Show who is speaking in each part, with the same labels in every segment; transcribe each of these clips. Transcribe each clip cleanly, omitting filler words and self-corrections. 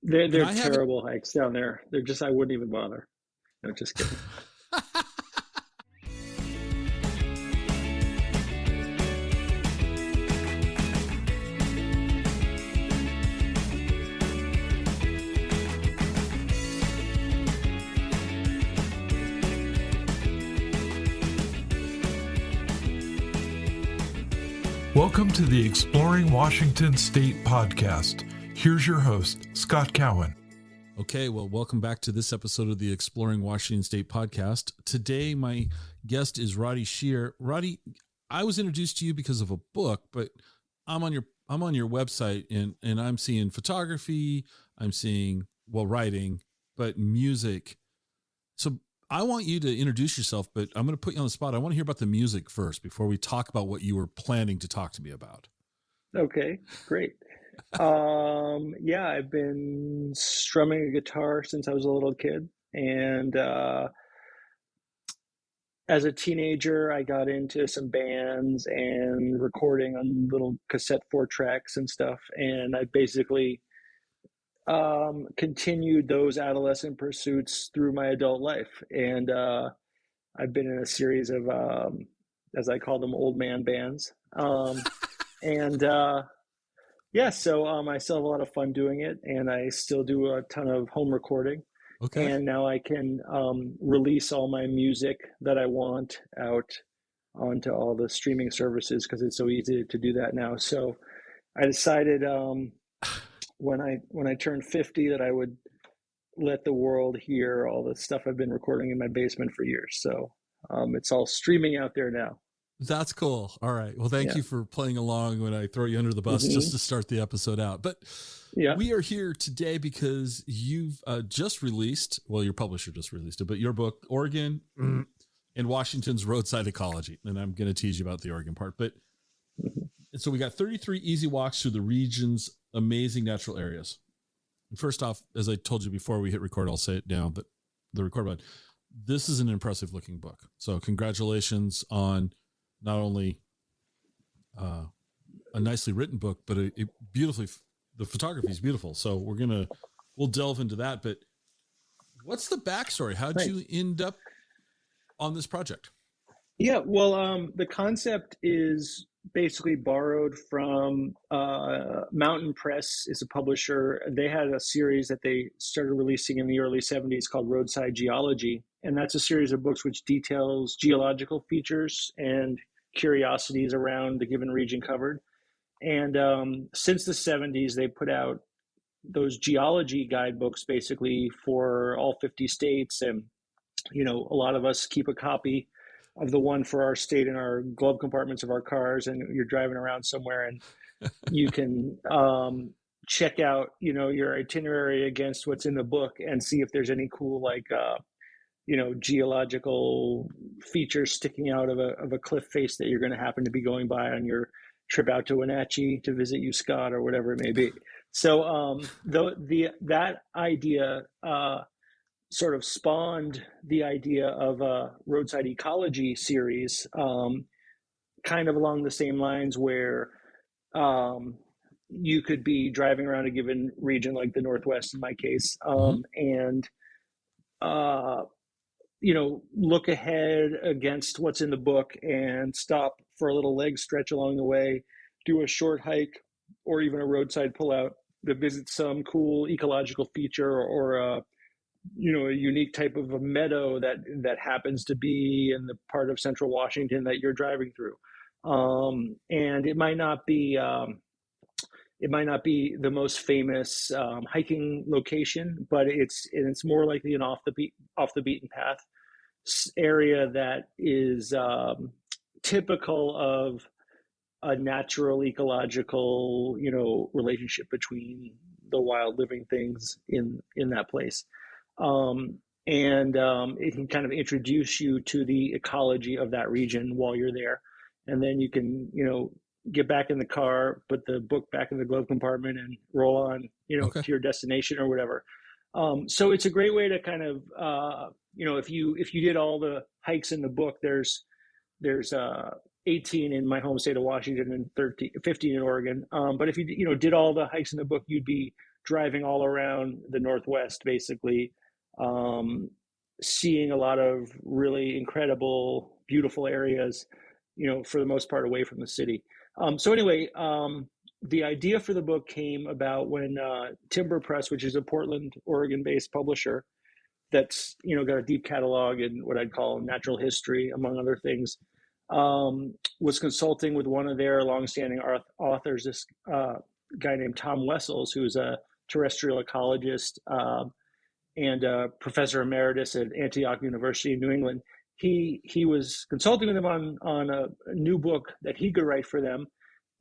Speaker 1: And
Speaker 2: they're
Speaker 1: I haven't.
Speaker 2: terrible hikes down there. They're just I wouldn't even bother. No, just kidding.
Speaker 3: Welcome to the Exploring Washington State podcast. Here's your host, Scott Cowan.
Speaker 1: Okay, well, welcome back to this episode of the Exploring Washington State podcast. Today, my guest is Roddy Scheer. Roddy, I was introduced to you because of a book, but I'm on your website and I'm seeing photography, I'm seeing writing, but music. So I want you to introduce yourself, but I'm going to put you on the spot. I want to hear about the music first before we talk about what you were planning to talk to me about.
Speaker 2: Okay, great. Yeah, I've been strumming a guitar since I was a little kid, and as a teenager, I got into some bands and recording on little cassette 4 tracks and stuff, and I basically continued those adolescent pursuits through my adult life, and I've been in a series of, as I call them, old man bands, and yeah, so I still have a lot of fun doing it, and I still do a ton of home recording.
Speaker 1: Okay.
Speaker 2: And now I can release all my music that I want out onto all the streaming services because it's so easy to do that now. So I decided when I turned 50 that I would let the world hear all the stuff I've been recording in my basement for years. So it's all streaming out there now.
Speaker 1: That's cool. All right. Well, thank you for playing along when I throw you under the bus just to start the episode out. But we are here today because you've just released, well, your publisher just released it, but your book, Oregon and Washington's Roadside Ecology. And I'm going to tease you about the Oregon part. But and so we got 33 easy walks through the region's amazing natural areas. And first off, as I told you before we hit record, I'll say it now, but the record button, this is an impressive looking book. So congratulations on not only a nicely written book, but it beautifully, the photography is beautiful. So we'll delve into that. But what's the backstory? How'd you end up on this project?
Speaker 2: Yeah, well, the concept is basically borrowed from Mountain Press is a publisher. They had a series that they started releasing in the early 70s called Roadside Geology. And that's a series of books which details geological features and curiosities around the given region covered. And since the 70s, they put out those geology guidebooks basically for all 50 states. And, you know, a lot of us keep a copy of the one for our state in our glove compartments of our cars, and you're driving around somewhere and you can check out, you know, your itinerary against what's in the book and see if there's any cool, like, you know, geological features sticking out of a cliff face that you're going to happen to be going by on your trip out to Wenatchee to visit you, Scott, or whatever it may be. So that idea sort of spawned the idea of a Roadside Ecology series, kind of along the same lines where you could be driving around a given region, like the Northwest in my case, and you know, look ahead against what's in the book and stop for a little leg stretch along the way, do a short hike or even a roadside pullout to visit some cool ecological feature or you know, a unique type of a meadow that happens to be in the part of central Washington that you're driving through. And it might not be the most famous hiking location, but it's more likely an off the beaten path area that is typical of a natural ecological, you know, relationship between the wild living things in that place. It can kind of introduce you to the ecology of that region while you're there. And then you can, you know, get back in the car, put the book back in the glove compartment and roll on, you know, to your destination or whatever. So it's a great way to kind of, you know, if you did all the hikes in the book, there's 18 in my home state of Washington and 15 in Oregon. But if you did all the hikes in the book, you'd be driving all around the Northwest, basically, seeing a lot of really incredible, beautiful areas, for the most part away from the city. So anyway, the idea for the book came about when Timber Press, which is a Portland, Oregon-based publisher that's got a deep catalog in what I'd call natural history, among other things, was consulting with one of their longstanding authors, this guy named Tom Wessels, who's a terrestrial ecologist and professor emeritus at Antioch University in New England. He was consulting with them on a new book that he could write for them,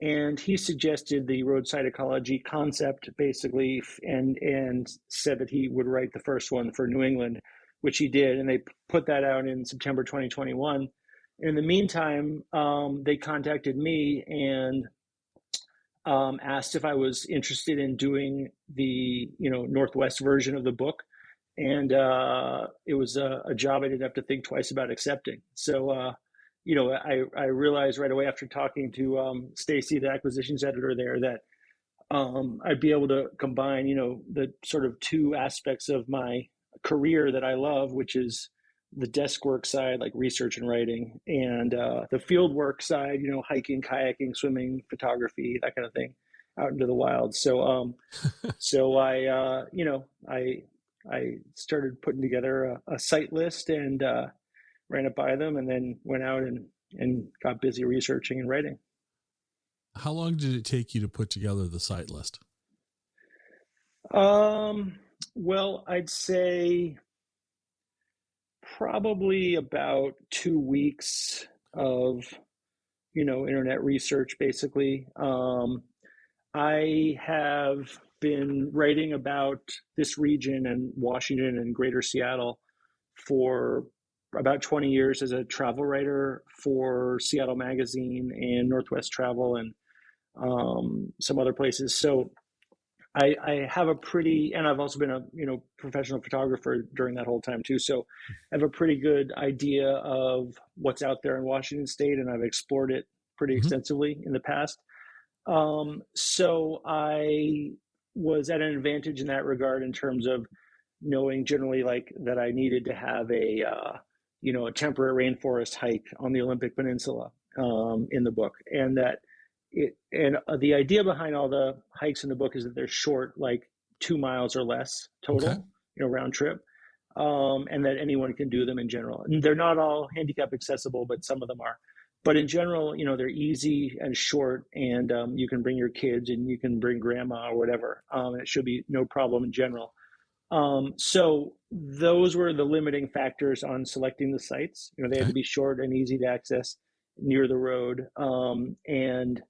Speaker 2: and he suggested the roadside ecology concept, basically, and said that he would write the first one for New England, which he did, and they put that out in September 2021. In the meantime, they contacted me and asked if I was interested in doing the Northwest version of the book, and it was a job I didn't have to think twice about accepting. So I realized right away after talking to Stacy, the acquisitions editor there, that I'd be able to combine the sort of two aspects of my career that I love, which is the desk work side, like research and writing, and the field work side, hiking, kayaking, swimming, photography, that kind of thing, out into the wild. So, so I started putting together a site list and ran it by them, and then went out and got busy researching and writing.
Speaker 1: How long did it take you to put together the site list?
Speaker 2: Well, I'd say probably about 2 weeks of, internet research, basically. I have been writing about this region and Washington and Greater Seattle for about 20 years as a travel writer for Seattle Magazine and Northwest Travel and some other places. So I have a pretty, and I've also been a professional photographer during that whole time too. So I have a pretty good idea of what's out there in Washington State, and I've explored it pretty extensively in the past. So I was at an advantage in that regard in terms of knowing generally like that I needed to have a temperate rainforest hike on the Olympic Peninsula in the book, and that the idea behind all the hikes in the book is that they're short, like 2 miles or less total, round trip, and that anyone can do them in general. And they're not all handicap accessible, but some of them are. But in general, they're easy and short, and you can bring your kids and you can bring grandma or whatever. It should be no problem in general. So those were the limiting factors on selecting the sites. They had to be short and easy to access near the road, and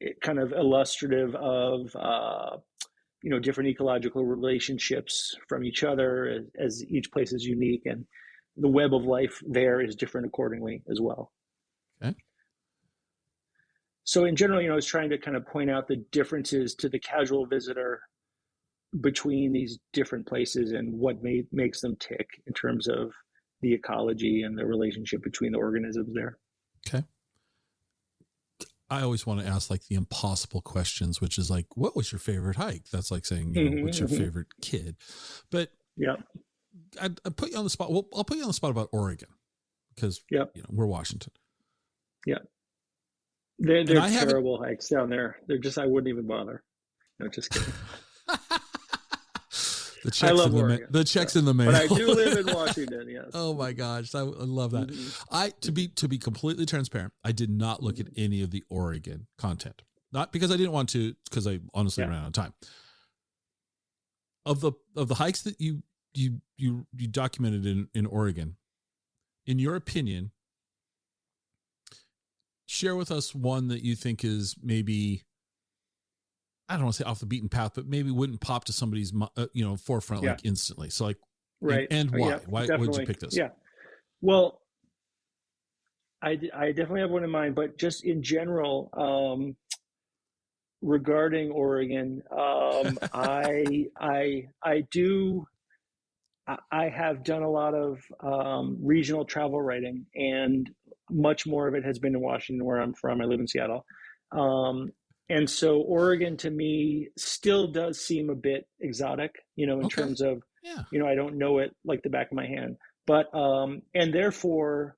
Speaker 2: it kind of illustrative of different ecological relationships from each other, as each place is unique, and the web of life there is different accordingly as well. Okay. So in general, I was trying to kind of point out the differences to the casual visitor between these different places and what makes them tick in terms of the ecology and the relationship between the organisms there.
Speaker 1: Okay. I always want to ask like the impossible questions, which is like, what was your favorite hike? That's like saying, what's your favorite kid? But
Speaker 2: yeah,
Speaker 1: I put you on the spot. Well, I'll put you on the spot about Oregon because we're Washington.
Speaker 2: Yeah. They're terrible hikes down there. They're just, I wouldn't even bother. No, just kidding.
Speaker 1: The checks in the mail.
Speaker 2: But I do live in Washington, yes.
Speaker 1: Oh my gosh. I love that. To be completely transparent, I did not look at any of the Oregon content. Not because I didn't want to, because I honestly ran out of time. Of the hikes that you documented in Oregon, in your opinion, share with us one that you think is maybe, I don't want to say off the beaten path, but maybe wouldn't pop to somebody's, forefront like instantly. So like,
Speaker 2: right.
Speaker 1: And why?
Speaker 2: Yeah,
Speaker 1: why would you pick this?
Speaker 2: Yeah. Well, I definitely have one in mind, but just in general, regarding Oregon, I have done a lot of regional travel writing, and much more of it has been in Washington, where I'm from. I live in Seattle. And so Oregon to me still does seem a bit exotic, in terms of, I don't know it like the back of my hand, but, and therefore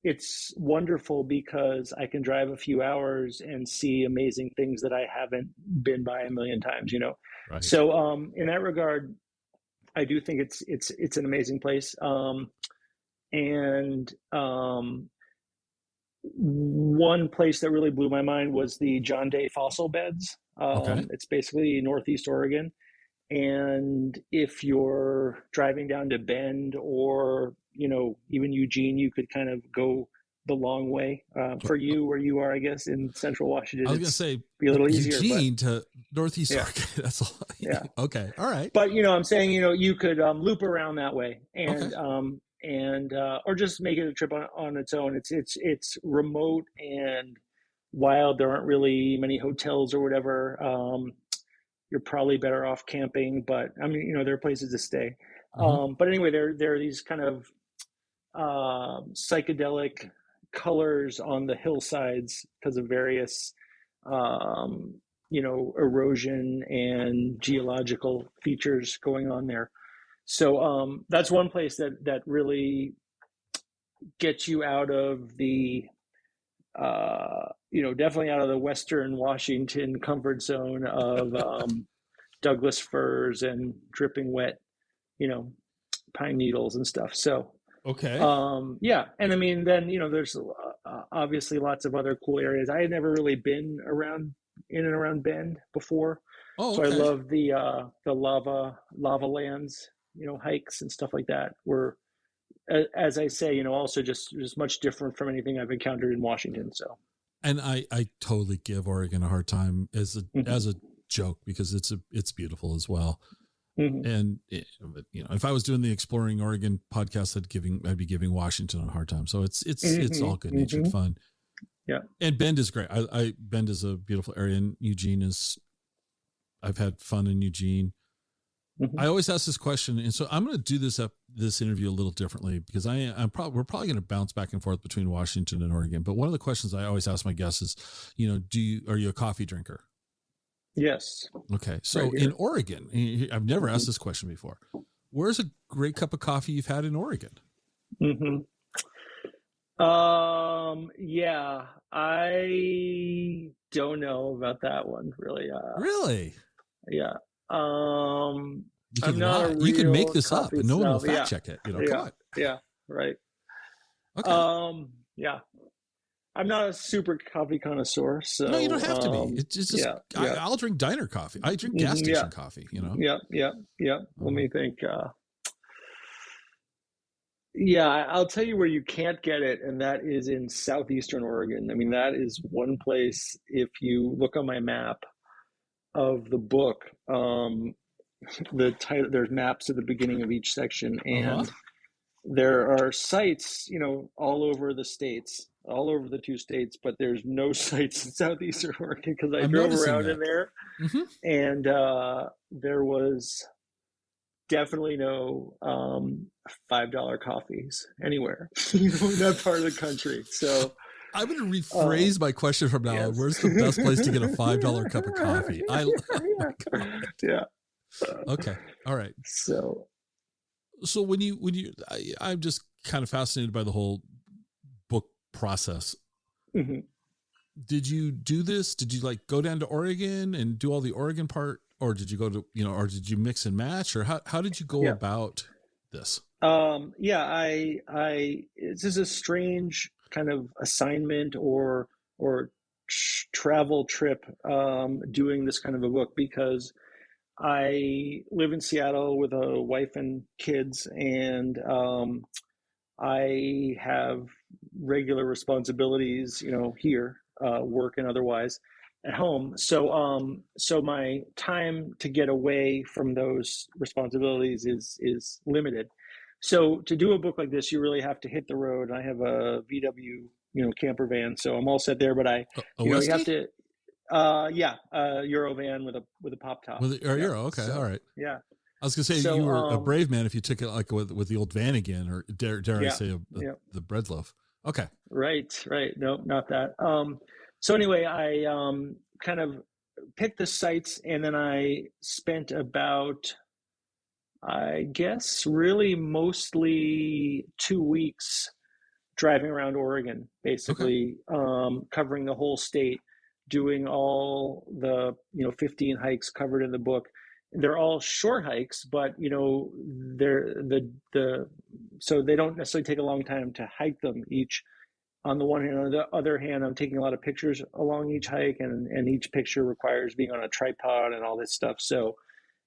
Speaker 2: it's wonderful because I can drive a few hours and see amazing things that I haven't been by a million times,
Speaker 1: Right.
Speaker 2: So, in that regard, I do think it's an amazing place. One place that really blew my mind was the John Day fossil beds. It's basically Northeast Oregon. And if you're driving down to Bend or, even Eugene, you could kind of go the long way for you where you are, I guess, in central Washington.
Speaker 1: I was going to say
Speaker 2: be a little easier,
Speaker 1: Eugene to Northeast Oregon. That's all.
Speaker 2: Yeah.
Speaker 1: Okay. All right.
Speaker 2: But, I'm saying, you could loop around that way and or just make it a trip on its own. It's remote and wild. There aren't really many hotels or whatever. You're probably better off camping, but I mean, there are places to stay. But anyway, there are these kind of psychedelic colors on the hillsides because of various, erosion and geological features going on there. So that's one place that really gets you out of the, definitely out of the Western Washington comfort zone of Douglas firs and dripping wet, pine needles and stuff. So, yeah. And I mean, then, there's obviously lots of other cool areas. I had never really been in and around Bend before. So I love the lava lands, hikes and stuff like that were, as I say, also just much different from anything I've encountered in Washington. So,
Speaker 1: and I totally give Oregon a hard time as a joke because it's beautiful as well. And if I was doing the Exploring Oregon podcast, I'd be giving Washington a hard time. So it's all good natured fun.
Speaker 2: Yeah,
Speaker 1: and Bend is great. Bend is a beautiful area, and Eugene I've had fun in Eugene. I always ask this question, and so I'm going to do this interview a little differently because we're probably going to bounce back and forth between Washington and Oregon. But one of the questions I always ask my guests is, are you a coffee drinker?
Speaker 2: Yes.
Speaker 1: Okay, so right in Oregon, I've never asked this question before. Where's a great cup of coffee you've had in Oregon?
Speaker 2: Yeah, I don't know about that one really.
Speaker 1: Really?
Speaker 2: Yeah.
Speaker 1: You can make this up and no one will fact check it. Come on.
Speaker 2: Yeah. Right.
Speaker 1: Okay.
Speaker 2: Yeah. I'm not a super coffee connoisseur, so
Speaker 1: no, you don't have to be. It's just I'll drink diner coffee. I drink gas station coffee.
Speaker 2: Yeah. Let me think. I'll tell you where you can't get it, and that is in southeastern Oregon. I mean, that is one place. If you look on my map of the book, the title, there's maps at the beginning of each section, and there are sites, all over the states, all over the two states, but there's no sites in southeastern Oregon because I drove around in there, and there was definitely no $5 coffees anywhere, in that part of the country. So
Speaker 1: I'm going to rephrase my question from now on. Where's the best place to get a $5 cup of coffee?
Speaker 2: Yeah.
Speaker 1: Okay. All right.
Speaker 2: So
Speaker 1: when I'm just kind of fascinated by the whole book process. Did you do this? Did you go down to Oregon and do all the Oregon part? Or did you go to, or did you mix and match, or how did you go about this?
Speaker 2: This is a strange kind of assignment or travel trip, doing this kind of a book because I live in Seattle with a wife and kids, and I have regular responsibilities, here, work and otherwise, at home. So my time to get away from those responsibilities is limited. So to do a book like this, you really have to hit the road. I have a VW, camper van, so I'm all set there. But you have to, Euro van with a pop top.
Speaker 1: Euro, okay, all right.
Speaker 2: Yeah.
Speaker 1: I was gonna say you were a brave man if you took it with the old van again, or dare I say the bread loaf. Okay.
Speaker 2: Right. No, not that. So anyway, I kind of picked the sites, and then I spent about, I guess, really mostly 2 weeks driving around Oregon, basically, covering the whole state, doing all the 15 hikes covered in the book. They're all short hikes, but they're so they don't necessarily take a long time to hike them each. On the one hand, on the other hand, I'm taking a lot of pictures along each hike, and each picture requires being on a tripod and all this stuff. So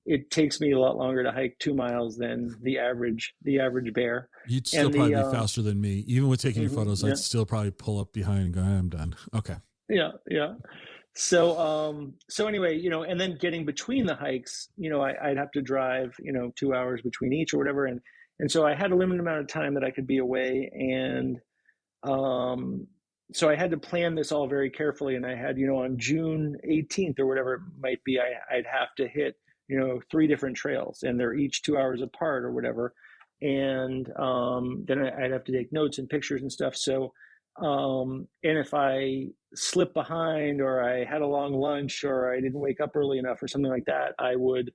Speaker 2: it takes me a lot longer to hike 2 miles than the average bear.
Speaker 1: You'd still probably be faster than me. Even with taking your photos, I'd still probably pull up behind and go, I'm done. Okay.
Speaker 2: Yeah. So anyway, and then getting between the hikes, I'd have to drive, 2 hours between each or whatever. And so I had a limited amount of time that I could be away. And so I had to plan this all very carefully. And I had, on June 18th or whatever it might be, I'd have to hit, 3 different trails, and they're each 2 hours apart or whatever. And then I'd have to take notes and pictures and stuff. So, and if I slipped behind, or I had a long lunch, or I didn't wake up early enough or something like that, I would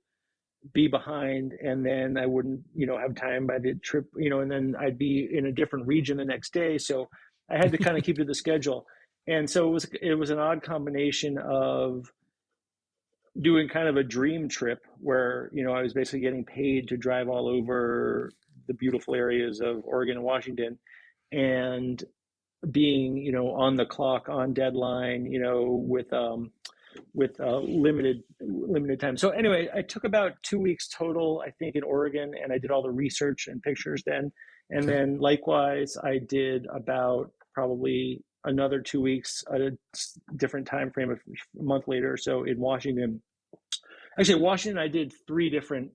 Speaker 2: be behind, and then I wouldn't, have time by the trip, and then I'd be in a different region the next day. So I had to kind of keep to the schedule. And so it was an odd combination of doing kind of a dream trip where, I was basically getting paid to drive all over the beautiful areas of Oregon and Washington, and being, on the clock, on deadline, with limited time. So anyway, I took about 2 weeks total, I think, in Oregon, and I did all the research and pictures then. And then likewise, I did about probably another 2 weeks at a different time frame, a month later or so, in Washington. Actually, Washington, I did 3 different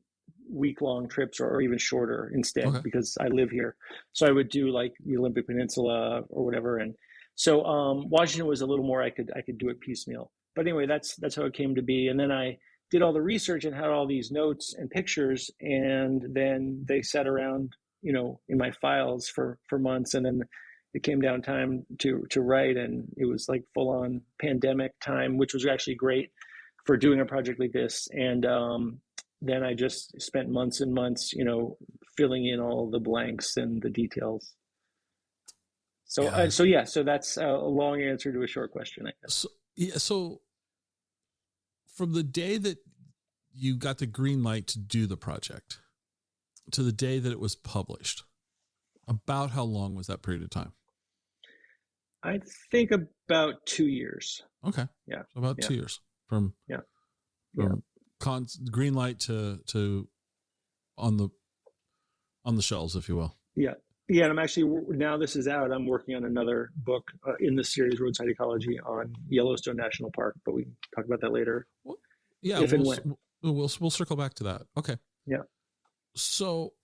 Speaker 2: week-long trips, or even shorter instead, because I live here. So I would do like the Olympic Peninsula or whatever. And so Washington was a little more, I could do it piecemeal. But anyway, that's how it came to be. And then I did all the research and had all these notes and pictures, and then they sat around, in my files for months. And then it came down time to write, and it was like full-on pandemic time, which was actually great for doing a project like this. And then I just spent months and months, filling in all the blanks and the details. So so that's a long answer to a short question, I guess.
Speaker 1: So from the day that you got the green light to do the project to the day that it was published, about how long was that period of time?
Speaker 2: I think about 2 years.
Speaker 1: Okay.
Speaker 2: Yeah.
Speaker 1: So about 2 years from green light to on the shelves, if you will.
Speaker 2: Yeah. Yeah. And I'm actually, now this is out, I'm working on another book in the series Roadside Ecology on Yellowstone National Park, but we can talk about that later.
Speaker 1: Well, yeah. We'll circle back to that. Okay.
Speaker 2: Yeah.
Speaker 1: So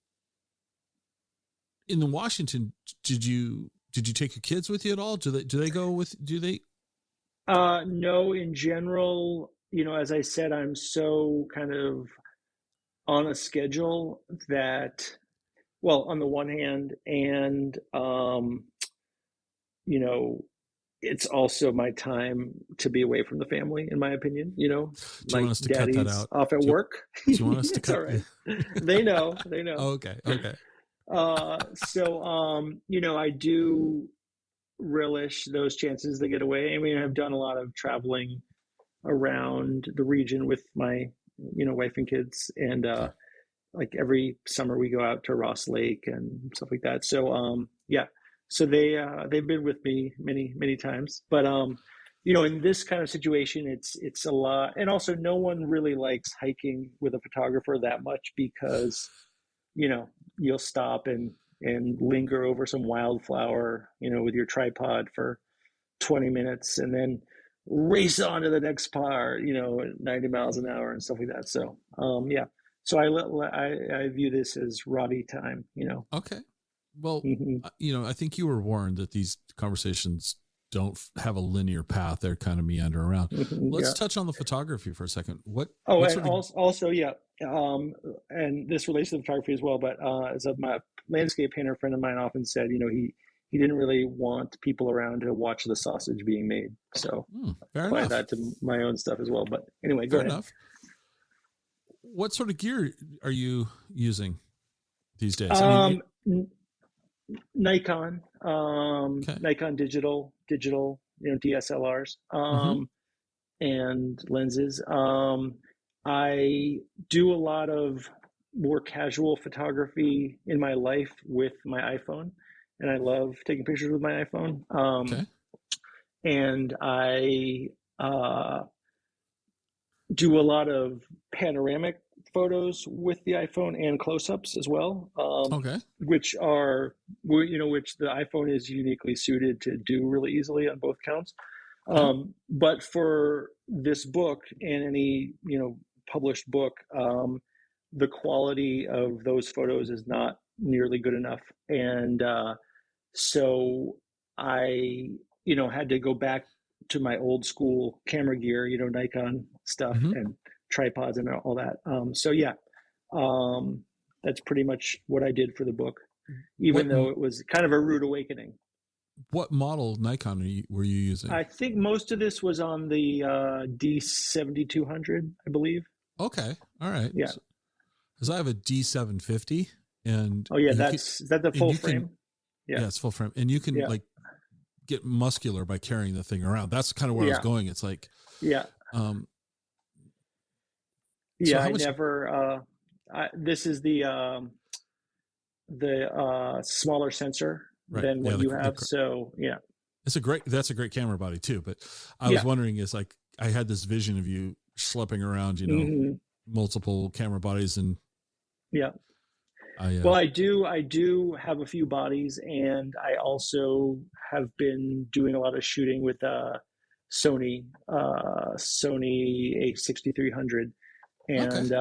Speaker 1: in the Washington, did you take your kids with you at all? Do they go with,
Speaker 2: No, in general, as I said, I'm so kind of on a schedule that, well, on the one hand, and, it's also my time to be away from the family, in my opinion.
Speaker 1: Do you want us to cut that out?
Speaker 2: Off at work.
Speaker 1: Do you want us to cut?
Speaker 2: All right. They know.
Speaker 1: Oh, okay.
Speaker 2: So, I do relish those chances to get away. I mean, I've done a lot of traveling around the region with my, wife and kids, and like every summer we go out to Ross Lake and stuff like that. So, so they've been with me many times, but in this kind of situation, it's a lot, and also no one really likes hiking with a photographer that much, because you'll stop and linger over some wildflower, with your tripod for 20 minutes, and then race on to the next part, at 90 miles an hour and stuff like that. So, so I view this as Roddy time,
Speaker 1: Okay. Well, I think you were warned that these conversations don't have a linear path. They're kind of meander around. Let's touch on the photography for a second.
Speaker 2: Also, and this relates to the photography as well, but as my landscape painter friend of mine often said, he he didn't really want people around to watch the sausage being made. So apply that to my own stuff as well. But anyway, go ahead. Enough.
Speaker 1: What sort of gear are you using these days?
Speaker 2: Nikon, Nikon digital, DSLRs, and lenses. I do a lot of more casual photography in my life with my iPhone, and I love taking pictures with my iPhone. And I do a lot of panoramic photos with the iPhone and close-ups as well, which the iPhone is uniquely suited to do really easily on both counts. But for this book and any published book, the quality of those photos is not nearly good enough, and so I had to go back to my old school camera gear, Nikon stuff and tripods and all that. That's pretty much what I did for the book, even though it was kind of a rude awakening.
Speaker 1: What model Nikon were you using?
Speaker 2: I think most of this was on the D7200, I believe.
Speaker 1: Okay. All right.
Speaker 2: Yeah.
Speaker 1: Because I have a D750 and
Speaker 2: is that the full frame?
Speaker 1: Yeah, it's full frame. And you can get muscular by carrying the thing around. That's kind of where I was going. It's like,
Speaker 2: this is the smaller sensor than what you have. So
Speaker 1: that's a great camera body too. But I was wondering, is like, I had this vision of you schlepping around, multiple camera bodies and
Speaker 2: I do have a few bodies, and I also have been doing a lot of shooting with Sony A6300, and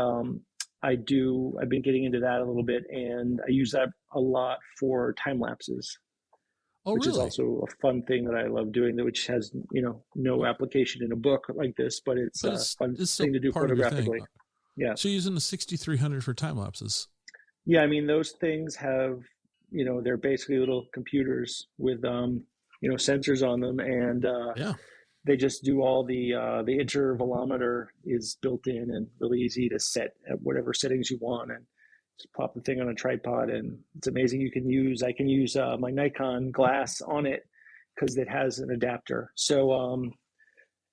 Speaker 2: I've been getting into that a little bit, and I use that a lot for time lapses. Which is also a fun thing that I love doing, which has no application in a book like this, but it's a fun thing to do photographically. Yeah.
Speaker 1: So you're using the 6300 for time lapses?
Speaker 2: Yeah, I mean, those things have, they're basically little computers with sensors on them, and they just do all the intervalometer is built in and really easy to set at whatever settings you want, and just pop the thing on a tripod, and it's amazing. I can use my Nikon glass on it because it has an adapter. So,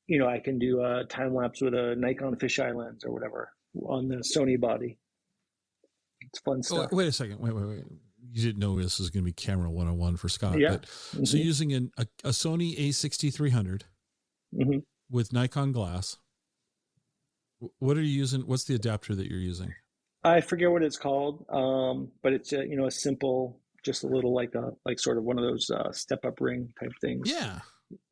Speaker 2: I can do a time lapse with a Nikon fisheye lens or whatever on the Sony body. It's fun stuff.
Speaker 1: Wait a second. Wait. You didn't know this was going to be camera 101 for Scott. Yeah. But, so using a Sony A6300 with Nikon glass, what are you using? What's the adapter that you're using?
Speaker 2: I forget what it's called, but it's a simple, just a little like sort of one of those step-up ring type things.
Speaker 1: Yeah.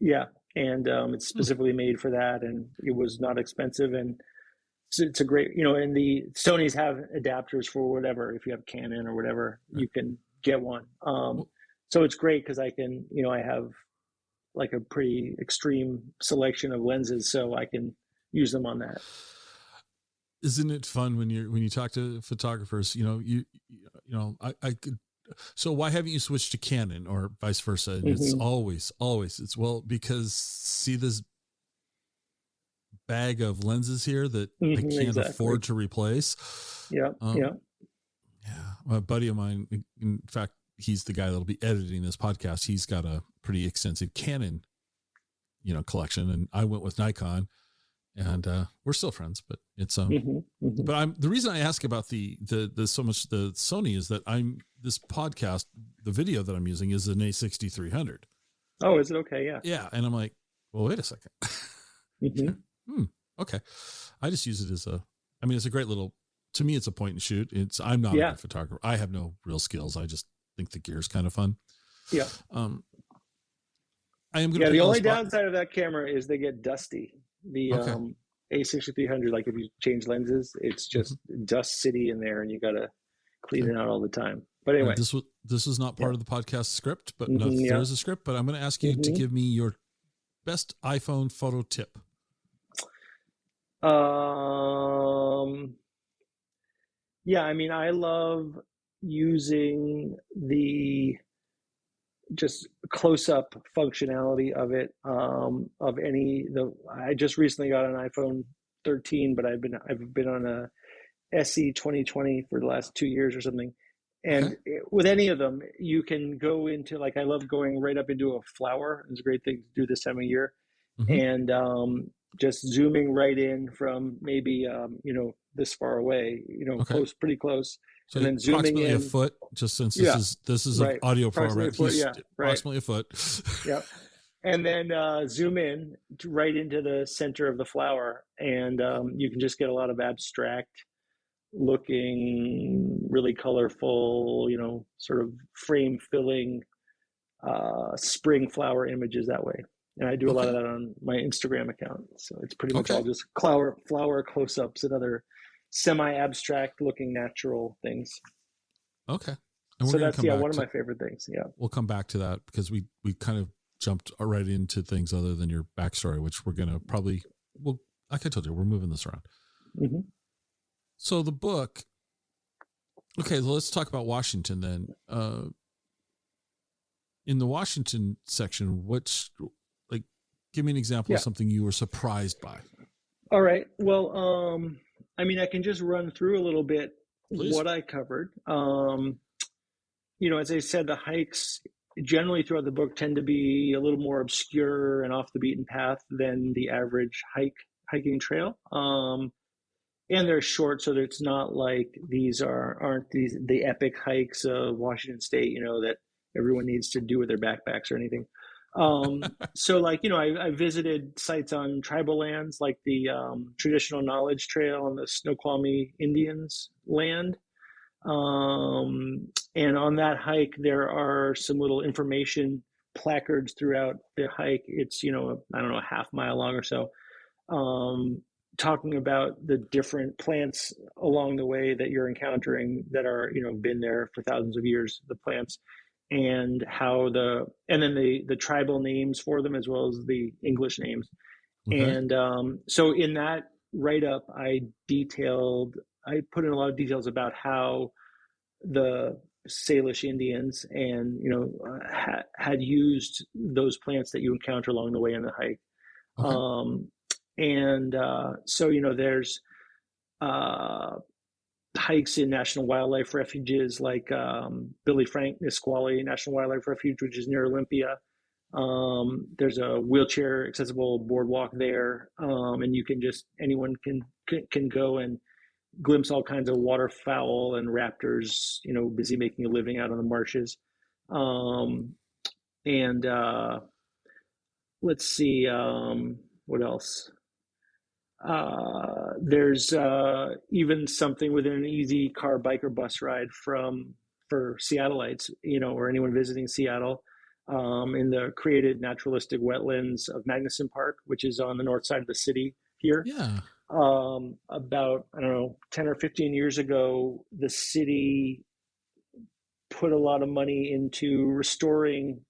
Speaker 2: Yeah, and it's specifically made for that, and it was not expensive, and it's a great, and the Sonys have adapters for whatever. If you have Canon or whatever, you can get one. So it's great because I can, I have like a pretty extreme selection of lenses, so I can use them on that.
Speaker 1: Isn't it fun when you talk to photographers? I could. So why haven't you switched to Canon or vice versa? It's always because see this bag of lenses here that I can't afford to replace.
Speaker 2: Yeah.
Speaker 1: A buddy of mine, in fact, he's the guy that'll be editing this podcast. He's got a pretty extensive Canon, collection, and I went with Nikon. And we're still friends, but it's but the reason I ask about the so much the Sony is that this podcast, the video that I'm using is an A6300.
Speaker 2: Oh, is it okay? Yeah.
Speaker 1: Yeah, and I'm like, well, wait a second. Okay, I just use it as it's a great little. To me, it's a point and shoot. I'm not a good photographer. I have no real skills. I just think the gear is kind of fun.
Speaker 2: Yeah.
Speaker 1: I am going to.
Speaker 2: The only downside of that camera is they get dusty. The A6300, like if you change lenses, it's just dust city in there, and you got to clean it out all the time. But anyway,
Speaker 1: this is not part of the podcast script, but there is a script. But I'm going to ask you to give me your best iPhone photo tip. I mean, I love using the
Speaker 2: just close-up functionality of it. I just recently got an iPhone 13, but I've been on a SE 2020 for the last 2 years or something. And with any of them, you can go into, like, I love going right up into a flower. It's a great thing to do this time of year. And just zooming right in from maybe, this far away, close, pretty close.
Speaker 1: So
Speaker 2: and then zooming in
Speaker 1: a foot, just since this is an audio program, approximately a foot.
Speaker 2: Yep. And then zoom in right into the center of the flower, and you can just get a lot of abstract looking, really colorful, sort of frame filling spring flower images that way. And I do a lot of that on my Instagram account. So it's pretty much all just flower close-ups and other semi-abstract looking natural things.
Speaker 1: Okay.
Speaker 2: And so that's one of my favorite things. Yeah.
Speaker 1: We'll come back to that because we kind of jumped right into things other than your backstory, which we're going to probably, like I told you, we're moving this around.
Speaker 2: Mm-hmm.
Speaker 1: So the book, so let's talk about Washington then. In the Washington section, give me an example of something you were surprised by.
Speaker 2: All right. Well, I can just run through a little bit what I covered. As I said, the hikes generally throughout the book tend to be a little more obscure and off the beaten path than the average hiking trail. And they're short, so that it's not like these aren't the epic hikes of Washington State, that everyone needs to do with their backpacks or anything. I visited sites on tribal lands like the Traditional Knowledge Trail on the Snoqualmie Indians land. And on that hike, there are some little information placards throughout the hike. It's, a half mile long or so, talking about the different plants along the way that you're encountering that are, been there for thousands of years, the plants, and then the tribal names for them as well as the English names. And so in that write-up, I put in a lot of details about how the Salish Indians had used those plants that you encounter along the way in the hike. There's hikes in national wildlife refuges like Billy Frank Nisqually National Wildlife Refuge, which is near Olympia. There's a wheelchair accessible boardwalk there, and anyone can go and glimpse all kinds of waterfowl and raptors, busy making a living out on the marshes. Let's see, what else? There's even something within an easy car, bike, or bus ride for Seattleites, or anyone visiting Seattle, in the created naturalistic wetlands of Magnuson Park, which is on the north side of the city here.
Speaker 1: Yeah.
Speaker 2: About, 10 or 15 years ago, the city put a lot of money into restoring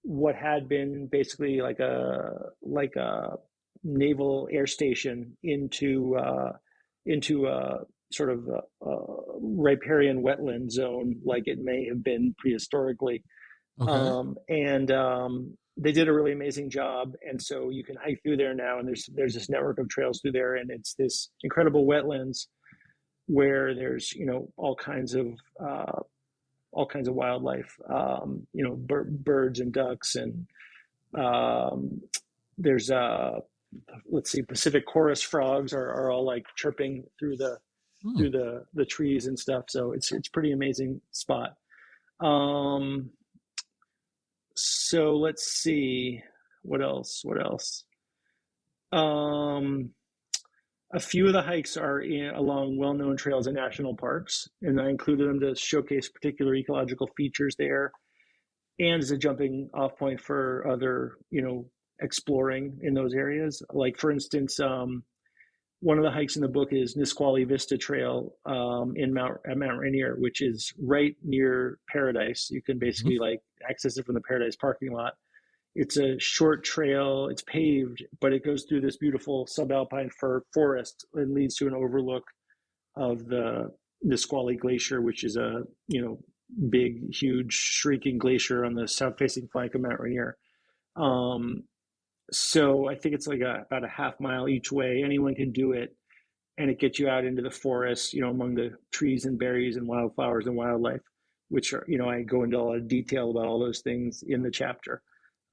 Speaker 2: what had been basically like a naval air station into a sort of riparian wetland zone, like it may have been prehistorically. They did a really amazing job, and so you can hike through there now, and there's this network of trails through there, and it's this incredible wetlands where there's all kinds of wildlife, birds and ducks, and there's Pacific chorus frogs are all like chirping through the trees and stuff. So it's pretty amazing spot. So let's see, what else? A few of the hikes are along well-known trails and national parks, and I included them to showcase particular ecological features there, and as a jumping off point for other, exploring in those areas. Like, for instance, one of the hikes in the book is Nisqually Vista Trail at Mount Rainier, which is right near Paradise. You can basically access it from the Paradise parking lot. It's a short trail. It's paved, but it goes through this beautiful subalpine fir forest and leads to an overlook of the Nisqually Glacier, which is a big, huge, shrieking glacier on the south-facing flank of Mount Rainier. So I think it's like about a half mile each way. Anyone can do it, and it gets you out into the forest, among the trees and berries and wildflowers and wildlife, which are, I go into a lot of detail about all those things in the chapter.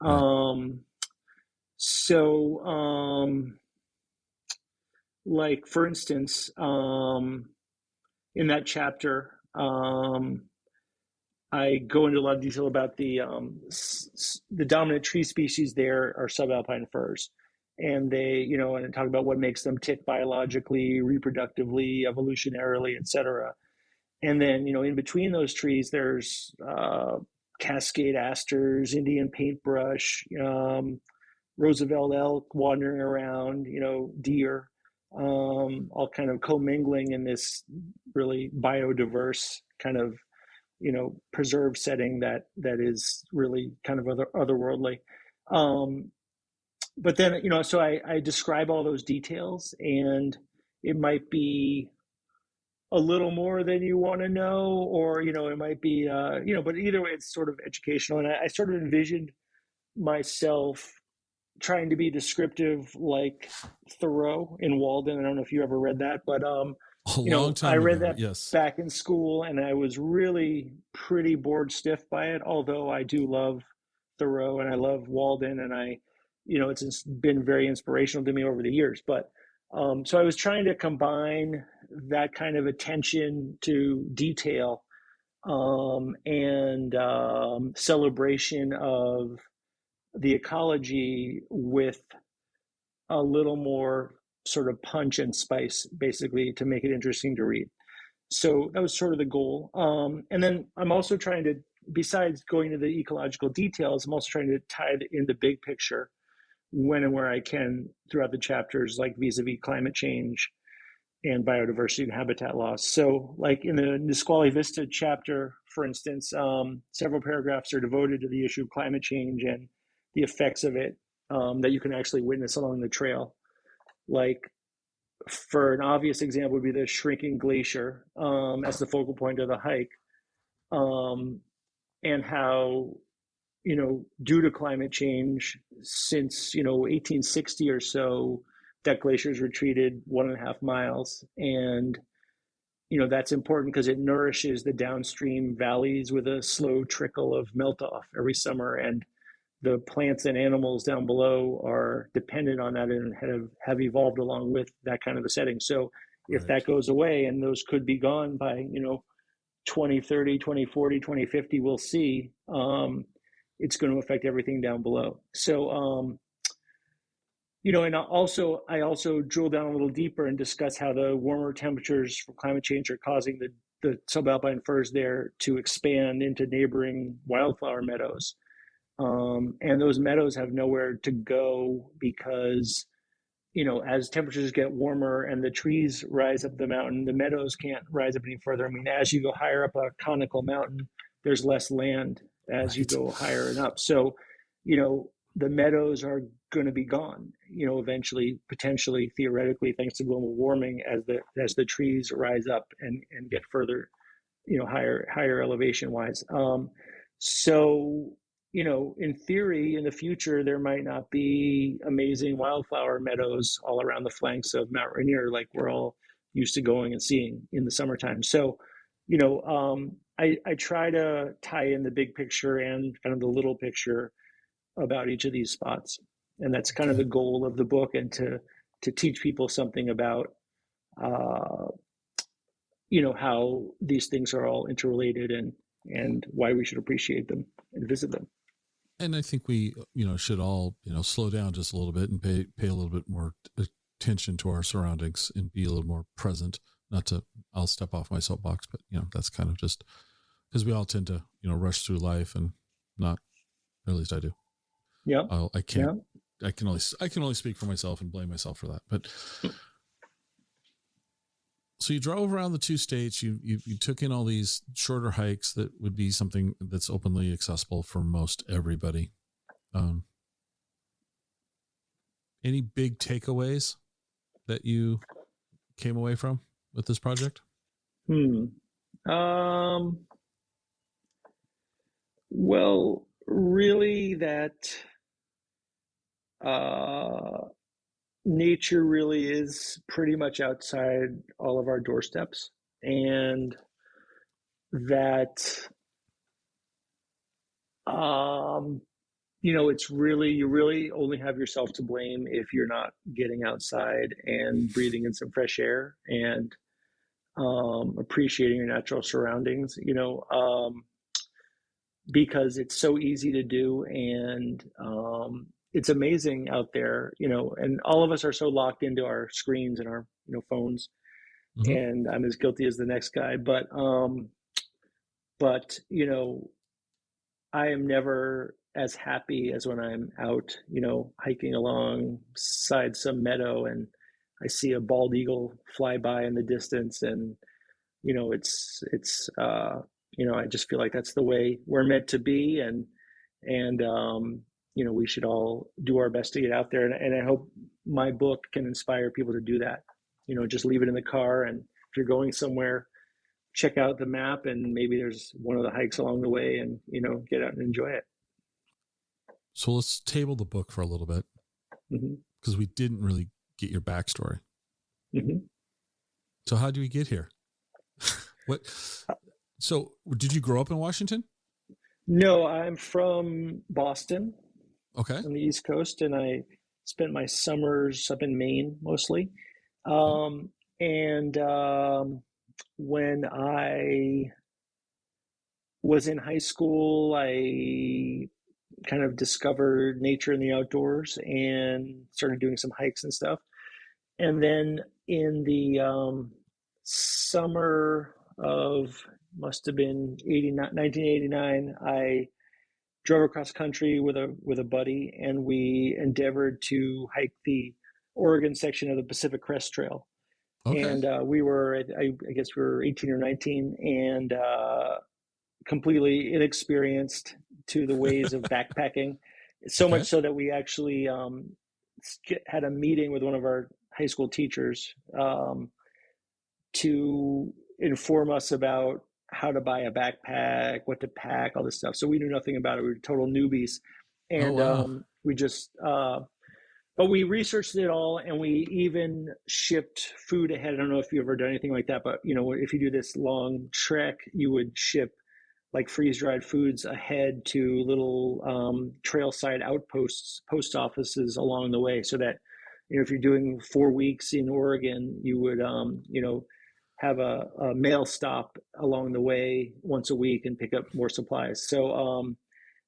Speaker 2: Right. Like for instance, in that chapter, I go into a lot of detail about the dominant tree species there are subalpine firs, and they, and talk about what makes them tick biologically, reproductively, evolutionarily, et cetera. And then, in between those trees, there's cascade asters, Indian paintbrush, Roosevelt elk wandering around, deer, all kind of commingling in this really biodiverse kind of, preserved setting that is really kind of otherworldly. But then, so I describe all those details, and it might be a little more than you want to know, or, it might be, but either way, it's sort of educational. And I sort of envisioned myself trying to be descriptive like Thoreau in Walden. I don't know if you ever read that, but I read that back in school, and I was really pretty bored stiff by it, although I do love Thoreau and I love Walden, and it's been very inspirational to me over the years. But so I was trying to combine that kind of attention to detail and celebration of the ecology with a little more sort of punch and spice, basically, to make it interesting to read. So that was sort of the goal. And then I'm also trying to, besides going to the ecological details, I'm also trying to tie it in the big picture when and where I can throughout the chapters, like vis-a-vis climate change and biodiversity and habitat loss. So like in the Nisqually Vista chapter, for instance, several paragraphs are devoted to the issue of climate change and the effects of it that you can actually witness along the trail. Like, for an obvious example would be the shrinking glacier as the focal point of the hike, and how, due to climate change, since, 1860 or so, that glacier has retreated 1.5 miles. And, that's important because it nourishes the downstream valleys with a slow trickle of melt off every summer. And the plants and animals down below are dependent on that and have evolved along with that kind of a setting. So if that goes away, and those could be gone by, 2030, 2040, 2050, we'll see, it's going to affect everything down below. So, and I also drill down a little deeper and discuss how the warmer temperatures from climate change are causing the subalpine firs there to expand into neighboring wildflower meadows. And those meadows have nowhere to go because, as temperatures get warmer and the trees rise up the mountain, the meadows can't rise up any further. I mean, as you go higher up a conical mountain, there's less land as you go higher and up. So, the meadows are going to be gone, eventually, potentially, theoretically, thanks to global warming, as the trees rise up and get further, higher elevation wise. So, in theory, in the future, there might not be amazing wildflower meadows all around the flanks of Mount Rainier like we're all used to going and seeing in the summertime. So, I try to tie in the big picture and kind of the little picture about each of these spots. And that's kind of the goal of the book, and to teach people something about, how these things are all interrelated and why we should appreciate them and visit them.
Speaker 1: And I think we, should all, slow down just a little bit and pay a little bit more attention to our surroundings and be a little more present. I'll step off my soapbox, but, that's kind of just because we all tend to, rush through life and not, at least I do.
Speaker 2: Yeah.
Speaker 1: I can't, I can only speak for myself and blame myself for that. But so you drove around the 2 states, you took in all these shorter hikes that would be something that's openly accessible for most everybody. Any big takeaways that you came away from with this project?
Speaker 2: Well, really, that nature really is pretty much outside all of our doorsteps, and that it's really, you really only have yourself to blame if you're not getting outside and breathing in some fresh air and appreciating your natural surroundings, because it's so easy to do. And it's amazing out there, and all of us are so locked into our screens and our, phones. Mm-hmm. And I'm as guilty as the next guy, but I am never as happy as when I'm out, hiking alongside some meadow and I see a bald eagle fly by in the distance. And, I just feel like that's the way we're meant to be. And we should all do our best to get out there. And I hope my book can inspire people to do that, just leave it in the car. And if you're going somewhere, check out the map and maybe there's one of the hikes along the way and, get out and enjoy it.
Speaker 1: So let's table the book for a little bit because we didn't really get your backstory. Mm-hmm. So how do we get here? So did you grow up in Washington?
Speaker 2: No, I'm from Boston.
Speaker 1: Okay.
Speaker 2: On the East Coast. And I spent my summers up in Maine mostly. When I was in high school, I kind of discovered nature and the outdoors and started doing some hikes and stuff. And then in the summer of, must have been 1989, I drove across country with a buddy, and we endeavored to hike the Oregon section of the Pacific Crest Trail. Okay. And we were, I guess we were 18 or 19 and completely inexperienced to the ways of backpacking. So much so that we actually had a meeting with one of our high school teachers to inform us about how to buy a backpack, what to pack, all this stuff. So we knew nothing about it. We were total newbies. And we just... but we researched it all, and we even shipped food ahead. I don't know if you've ever done anything like that, but if you do this long trek, you would ship like freeze-dried foods ahead to little trailside outposts, post offices along the way, so that if you're doing 4 weeks in Oregon, you would have a mail stop along the way once a week and pick up more supplies. So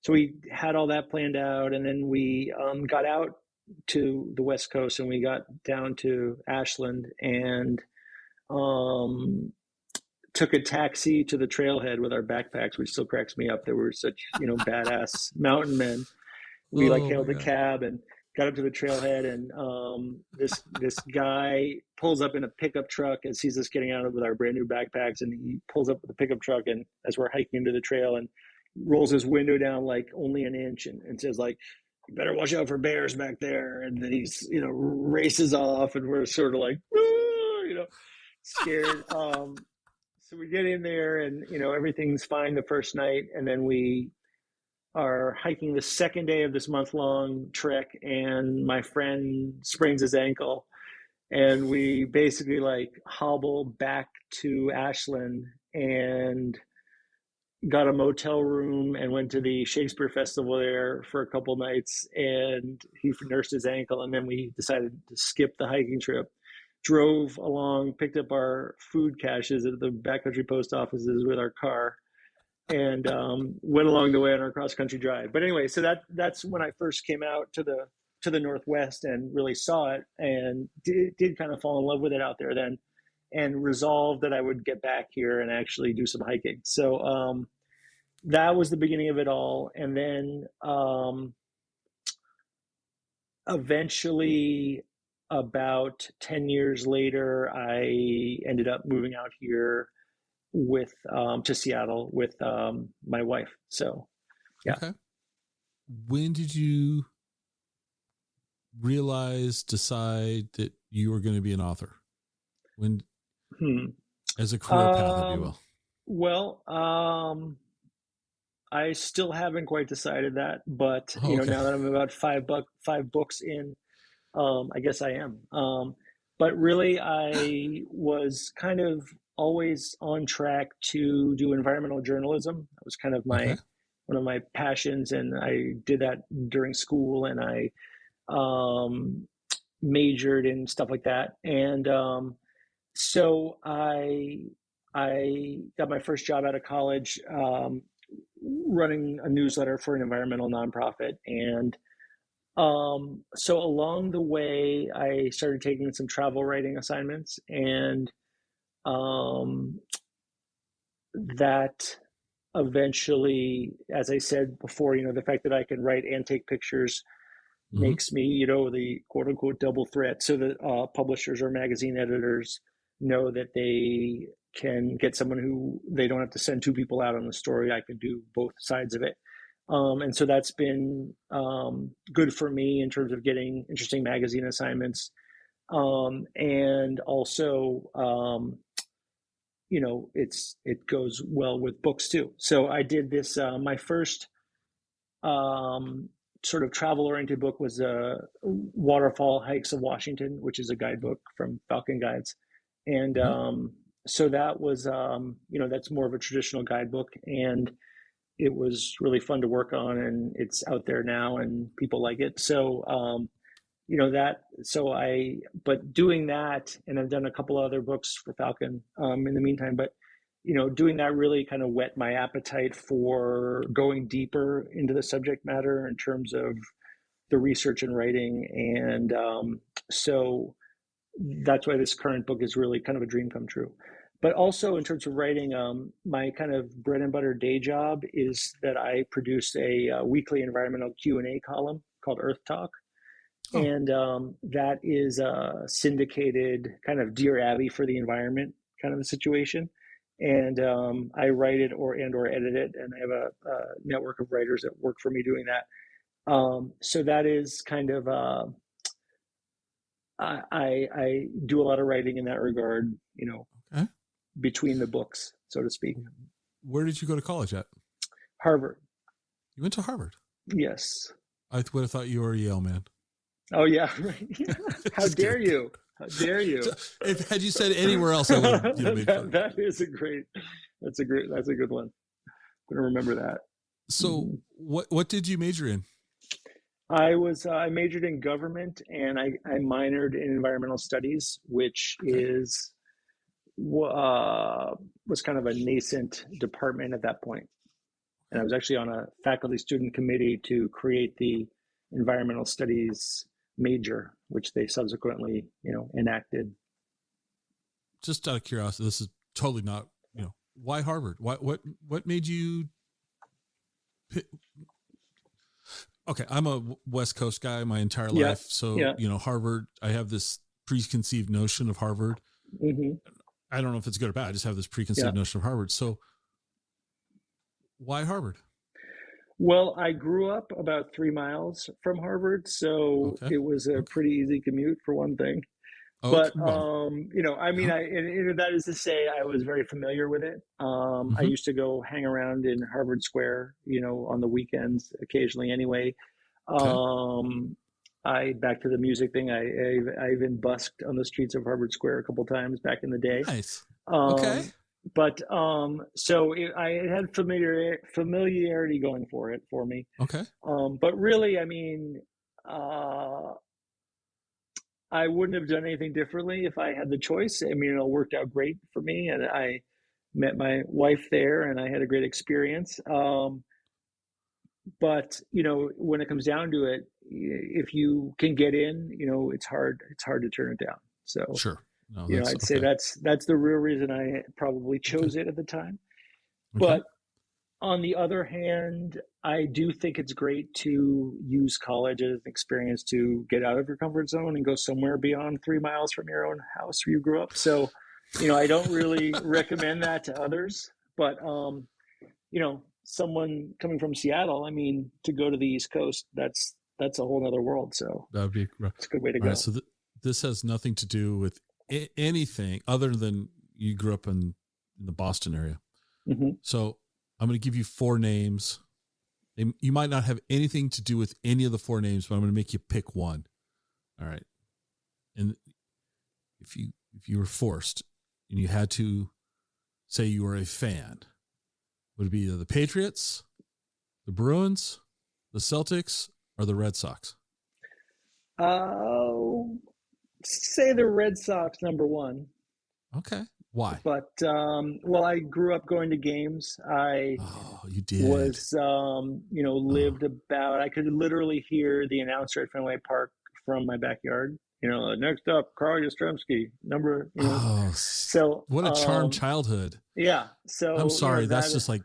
Speaker 2: we had all that planned out, and then we got out to the West Coast, and we got down to Ashland and took a taxi to the trailhead with our backpacks, which still cracks me up. They were such, badass mountain men. We hailed a cab and got up to the trailhead, and this guy pulls up in a pickup truck and sees us getting out with our brand new backpacks, and he pulls up with the pickup truck, and as we're hiking into the trail, and rolls his window down like only an inch and says like, "You better watch out for bears back there." And then he's, races off, and we're sort of like, scared. So we get in there, and, everything's fine the first night. And then we are hiking the second day of this month-long trek, and my friend sprains his ankle. And we basically hobble back to Ashland and got a motel room and went to the Shakespeare Festival there for a couple nights, and he nursed his ankle. And then we decided to skip the hiking trip, drove along, picked up our food caches at the backcountry post offices with our car, and went along the way on our cross-country drive. But anyway, so that's when I first came out to the Northwest and really saw it, and did kind of fall in love with it out there then, and resolved that I would get back here and actually do some hiking. So that was the beginning of it all. And then eventually, about 10 years later, I ended up moving out here to Seattle with my wife. So, yeah. Okay.
Speaker 1: When did you decide that you were going to be an author? When, as a career path, if you will?
Speaker 2: Well, I still haven't quite decided that, but
Speaker 1: Okay.
Speaker 2: now that I'm about five books in, I guess I am. But really, I was kind of always on track to do environmental journalism. That was kind of
Speaker 1: Okay.
Speaker 2: one of my passions, and I did that during school, and I majored in stuff like that. And so I got my first job out of college, running a newsletter for an environmental nonprofit. And so along the way, I started taking some travel writing assignments, and that eventually, as I said before, the fact that I can write and take pictures makes me, the quote unquote double threat. So that publishers or magazine editors know that they can get someone who they don't have to send two people out on the story. I can do both sides of it. And so that's been good for me in terms of getting interesting magazine assignments. And also, it goes well with books too. So I did this, my first sort of travel-oriented book was Waterfall Hikes of Washington, which is a guidebook from Falcon Guides. And so that was, that's more of a traditional guidebook. And it was really fun to work on, and it's out there now and people like it. So, but doing that, and I've done a couple other books for Falcon in the meantime, but doing that really kind of whet my appetite for going deeper into the subject matter in terms of the research and writing. And so that's why this current book is really kind of a dream come true. But also in terms of writing, my kind of bread and butter day job is that I produce a weekly environmental Q&A column called Earth Talk. Oh. And that is a syndicated kind of Dear Abby for the environment kind of a situation. And I write it or edit it, and I have a network of writers that work for me doing that. So that is kind of I do a lot of writing in that regard, okay. Between the books, so to speak.
Speaker 1: Where did you go to college at?
Speaker 2: Harvard.
Speaker 1: You went to Harvard?
Speaker 2: Yes.
Speaker 1: I would have thought you were a Yale man.
Speaker 2: Oh yeah, right. How dare you? How dare you?
Speaker 1: Had you said anywhere else, I would have made fun.
Speaker 2: That's a good one. I'm gonna remember that.
Speaker 1: So what did you major in?
Speaker 2: I majored in government, and I minored in environmental studies, which was kind of a nascent department at that point. And I was actually on a faculty student committee to create the environmental studies major, which they subsequently, enacted.
Speaker 1: Just out of curiosity, this is totally not, why Harvard? What made you pick? Okay, I'm a West Coast guy my entire life. So, Harvard, I have this preconceived notion of Harvard. Mm-hmm. I don't know if it's good or bad. I just have this preconceived notion of Harvard. So why Harvard?
Speaker 2: Well, I grew up about 3 miles from Harvard, so it was a pretty easy commute for one thing. But, that is to say, I was very familiar with it. I used to go hang around in Harvard Square, on the weekends occasionally anyway. Back to the music thing, I even busked on the streets of Harvard Square a couple times back in the day.
Speaker 1: Nice.
Speaker 2: But I had familiarity going for me. Okay. But really, I wouldn't have done anything differently if I had the choice. It worked out great for me, and I met my wife there, and I had a great experience. But when it comes down to it, if you can get in, it's hard to turn it down. So
Speaker 1: sure. No,
Speaker 2: I'd say that's the real reason I probably chose it at the time. Okay. But on the other hand, I do think it's great to use college as an experience to get out of your comfort zone and go somewhere beyond 3 miles from your own house where you grew up. So, I don't really recommend that to others, but, someone coming from Seattle, to go to the East Coast, that's a whole nother world. So
Speaker 1: that would be
Speaker 2: it's a good way to go.
Speaker 1: Right, so this has nothing to do with anything other than you grew up in the Boston area. Mm-hmm. So I'm going to give you 4 names. You might not have anything to do with any of the 4 names, but I'm going to make you pick one. All right. And if you were forced and you had to say you were a fan, would it be either the Patriots, the Bruins, the Celtics, or the Red Sox?
Speaker 2: Say the Red Sox, number one.
Speaker 1: Okay. Why?
Speaker 2: But, I grew up going to games.
Speaker 1: You did.
Speaker 2: Was, lived about, I could literally hear the announcer at Fenway Park from my backyard. Next up, Carl Yastrzemski, number, So
Speaker 1: what a charmed childhood.
Speaker 2: Yeah. So
Speaker 1: I'm sorry. That's just like,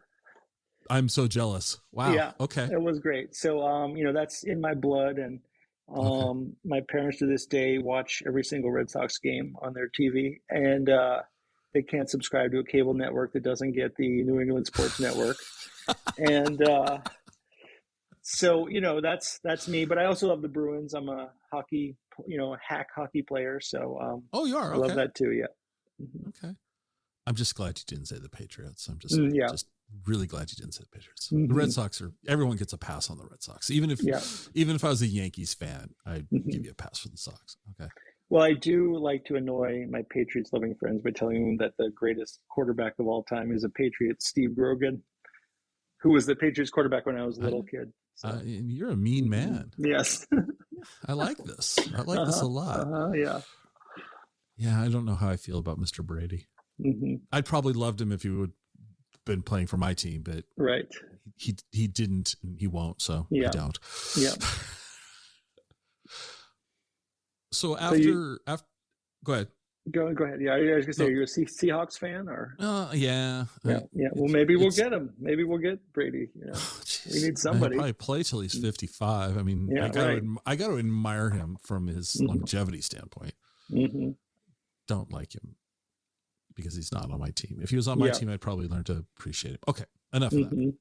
Speaker 1: I'm so jealous. Wow.
Speaker 2: Yeah.
Speaker 1: Okay.
Speaker 2: It was great. So, that's in my blood. And my parents to this day watch every single Red Sox game on their TV. And they can't subscribe to a cable network that doesn't get the New England Sports Network. And so, that's me. But I also love the Bruins. I'm a hockey, hack hockey player. So
Speaker 1: you are? Okay.
Speaker 2: I love that too. Yeah.
Speaker 1: Mm-hmm. Okay. I'm just glad you didn't say the Patriots. I'm just really glad you didn't say the Patriots. Mm-hmm. The Red Sox everyone gets a pass on the Red Sox. Even if I was a Yankees fan, I'd give you a pass for the Sox. Okay.
Speaker 2: Well, I do like to annoy my Patriots loving friends by telling them that the greatest quarterback of all time is a Patriot, Steve Grogan, who was the Patriots quarterback when I was a little kid. So.
Speaker 1: And you're a mean man.
Speaker 2: Yes.
Speaker 1: I like this. I like this a lot.
Speaker 2: Yeah.
Speaker 1: Yeah. I don't know how I feel about Mr. Brady.
Speaker 2: Mm-hmm.
Speaker 1: I'd probably loved him if he would have been playing for my team, but
Speaker 2: right.
Speaker 1: He didn't, and he won't. So I don't.
Speaker 2: Yeah.
Speaker 1: So after, go ahead.
Speaker 2: Go ahead. Yeah, I was gonna say, are you a Seahawks fan or?
Speaker 1: Yeah.
Speaker 2: Yeah. Well, maybe we'll get him. Maybe we'll get Brady. We need somebody.
Speaker 1: He'll probably play till he's 55. I mean, I got to admire him from his longevity standpoint.
Speaker 2: Mm-hmm.
Speaker 1: Don't like him because he's not on my team. If he was on my team, I'd probably learn to appreciate him. Okay, enough of that.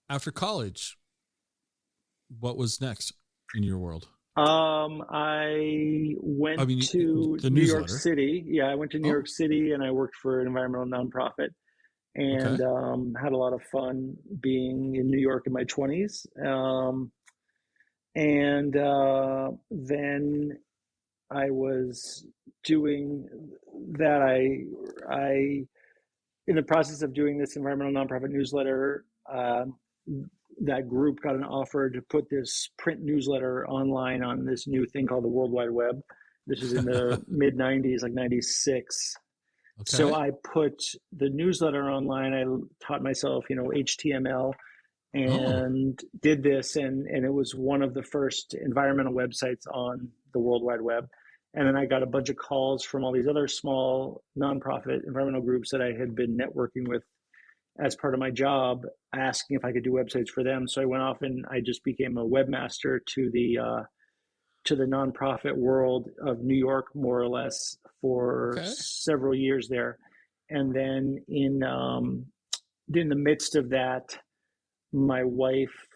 Speaker 1: After college, what was next in your world?
Speaker 2: I went to New York City. Yeah, I went to New York City and I worked for an environmental nonprofit and had a lot of fun being in New York in my 20s. Then I was doing that. I in the process of doing this environmental nonprofit newsletter, that group got an offer to put this print newsletter online on this new thing called the World Wide Web. This is in the mid 90s, like 96. Okay. So I put the newsletter online. I taught myself, HTML and did this. And it was one of the first environmental websites on the World Wide Web. And then I got a bunch of calls from all these other small nonprofit environmental groups that I had been networking with as part of my job, asking if I could do websites for them. So I went off and I just became a webmaster to the nonprofit world of New York, more or less, for several years there. And then in the midst of that, my wife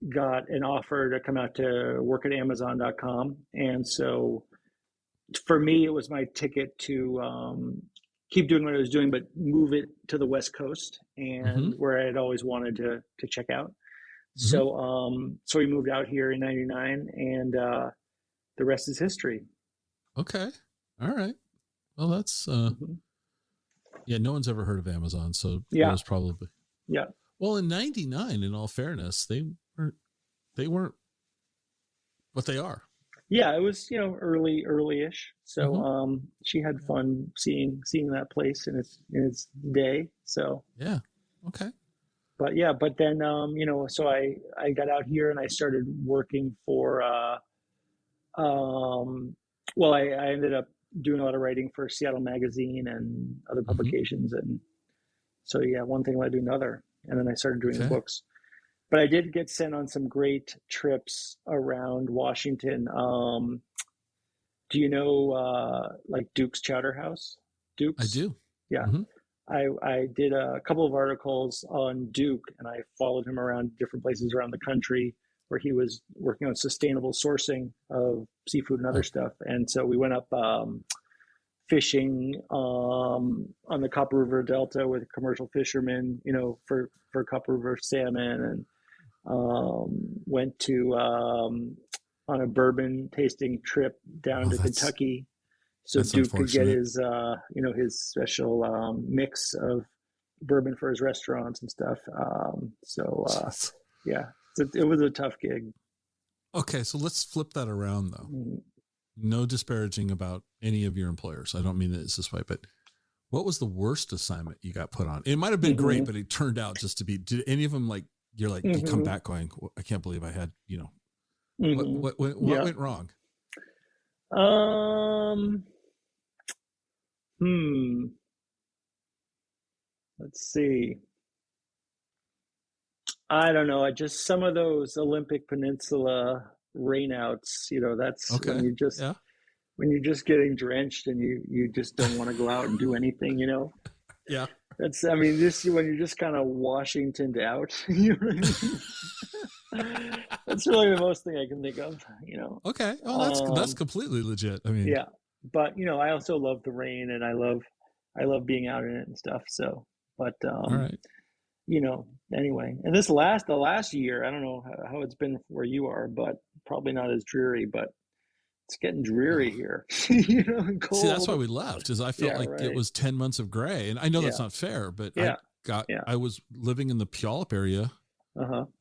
Speaker 2: got an offer to come out to work at Amazon.com. And so for me, it was my ticket to keep doing what I was doing, but move it to the West Coast and where I had always wanted to check out. So we moved out here in '99 and the rest is history.
Speaker 1: Okay. All right. Well, that's, no one's ever heard of Amazon. So it was probably, well, in '99, in all fairness, they weren't what they are.
Speaker 2: Yeah, it was, early-ish. So she had fun seeing that place in its day. So
Speaker 1: yeah, okay.
Speaker 2: But then so I got out here and I started working for I ended up doing a lot of writing for Seattle Magazine and other publications, and so one thing led to another, and then I started doing the books. But I did get sent on some great trips around Washington. Do you know like Duke's Chowder House? Duke's?
Speaker 1: I do.
Speaker 2: Yeah. I did a couple of articles on Duke, and I followed him around different places around the country where he was working on sustainable sourcing of seafood and other stuff. And so we went up fishing on the Copper River Delta with commercial fishermen, for Copper River salmon, and went to on a bourbon tasting trip down to Kentucky, so Duke could get his his special mix of bourbon for his restaurants and stuff. Yeah, it was a tough gig.
Speaker 1: Okay, so let's flip that around though. Mm-hmm. No disparaging about any of your employers. I don't mean that it's this way, but what was the worst assignment you got put on? It might have been great, but it turned out just to be. Did any of them you come back going, I can't believe I had what went wrong?
Speaker 2: Let's see. I don't know. Some of those Olympic Peninsula rainouts, that's okay. When you're just getting drenched and you just don't want to go out and do anything,
Speaker 1: Yeah.
Speaker 2: That's, when you're just kind of Washingtoned out, you know what I mean? That's really the most thing I can think of,
Speaker 1: Okay. Oh, that's completely legit. I mean,
Speaker 2: yeah, but I also love the rain and I love being out in it and stuff. So, but,
Speaker 1: all right.
Speaker 2: Anyway, and the last year, I don't know how it's been where you are, but probably not as dreary, but it's getting dreary here, and cold.
Speaker 1: See, that's why we left, is I felt it was 10 months of gray. And I know that's not fair, but I was living in the Puyallup area,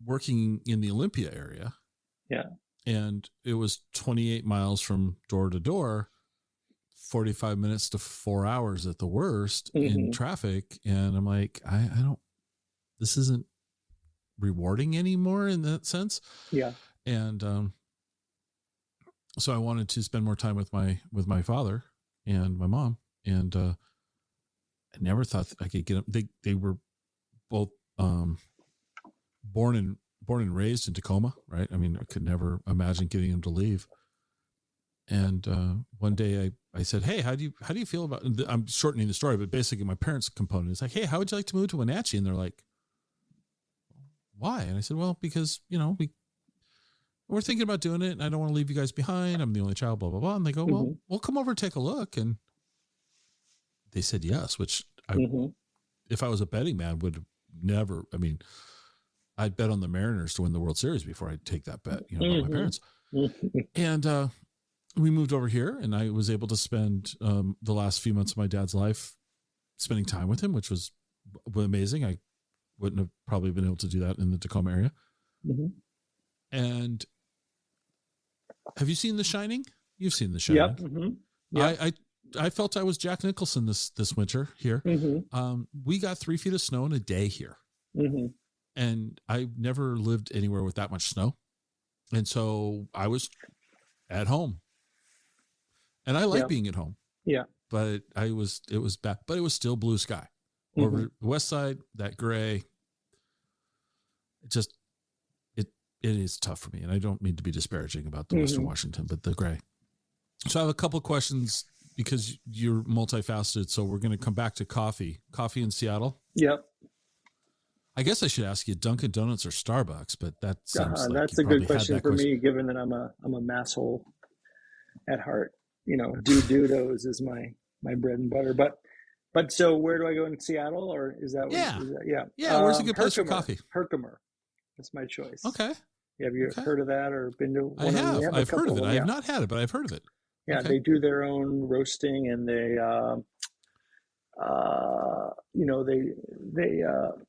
Speaker 1: working in the Olympia area.
Speaker 2: Yeah.
Speaker 1: And it was 28 miles from door to door, 45 minutes to 4 hours at the worst in traffic. And I'm like, this isn't rewarding anymore in that sense.
Speaker 2: Yeah.
Speaker 1: And, so I wanted to spend more time with my father and my mom. And, I never thought I could get them. They were both, born and raised in Tacoma. Right. I mean, I could never imagine getting them to leave. And, one day I said, hey, how do you feel about, I'm shortening the story, but basically my parents' component is like, hey, how would you like to move to Wenatchee? And they're like, why? And I said, well, because, we're thinking about doing it and I don't want to leave you guys behind. I'm the only child, blah, blah, blah. And they go, well, we'll come over and take a look. And they said yes, which if I was a betting man, would have never, I'd bet on the Mariners to win the World Series before I'd take that bet, about my parents. And, we moved over here and I was able to spend, the last few months of my dad's life spending time with him, which was amazing. I wouldn't have probably been able to do that in the Tacoma area. And have you seen The Shining? You've seen The Shining. Yep. Yep. I felt I was Jack Nicholson this winter here. We got 3 feet of snow in a day here. And I never lived anywhere with that much snow. And so I was at home. And I like being at home. Yeah. But it was bad. But it was still blue sky. Over the west side, that gray. It is tough for me. And I don't mean to be disparaging about the Western Washington, but the gray. So I have a couple of questions because you're multifaceted. So we're going to come back to coffee. Coffee in Seattle?
Speaker 2: Yep.
Speaker 1: I guess I should ask you Dunkin' Donuts or Starbucks, but that sounds like
Speaker 2: that's a good question for me, given that I'm a masshole at heart. Dodos is my bread and butter. But so where do I go in Seattle, or is that?
Speaker 1: Yeah. Where's a good place for coffee?
Speaker 2: Herkimer. That's my choice.
Speaker 1: Okay.
Speaker 2: Have you heard of that or been to one?
Speaker 1: I have. I've heard of it. I have not had it, but I've heard of it.
Speaker 2: Yeah, they do their own roasting, and they,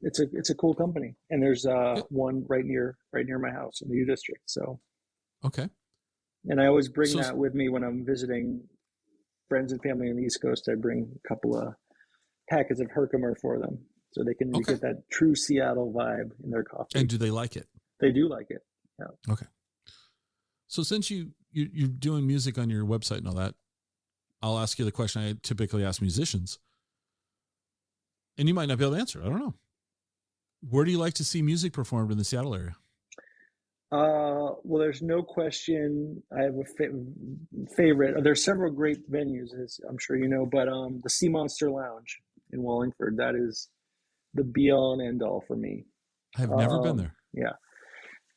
Speaker 2: it's a cool company. And there's one right near my house in the U District. So.
Speaker 1: Okay.
Speaker 2: And I always bring that with me when I'm visiting friends and family on the East Coast. I bring a couple of packets of Herkimer for them, so they can get that true Seattle vibe in their coffee.
Speaker 1: And do they like it?
Speaker 2: They do like it. Yeah.
Speaker 1: Okay. So since you're doing music on your website and all that, I'll ask you the question I typically ask musicians. And you might not be able to answer. I don't know. Where do you like to see music performed in the Seattle area?
Speaker 2: Well, there's no question. I have a favorite. There's several great venues, as I'm sure you know, but the Sea Monster Lounge in Wallingford, that is the be all and end all for me.
Speaker 1: I've never been there.
Speaker 2: Yeah.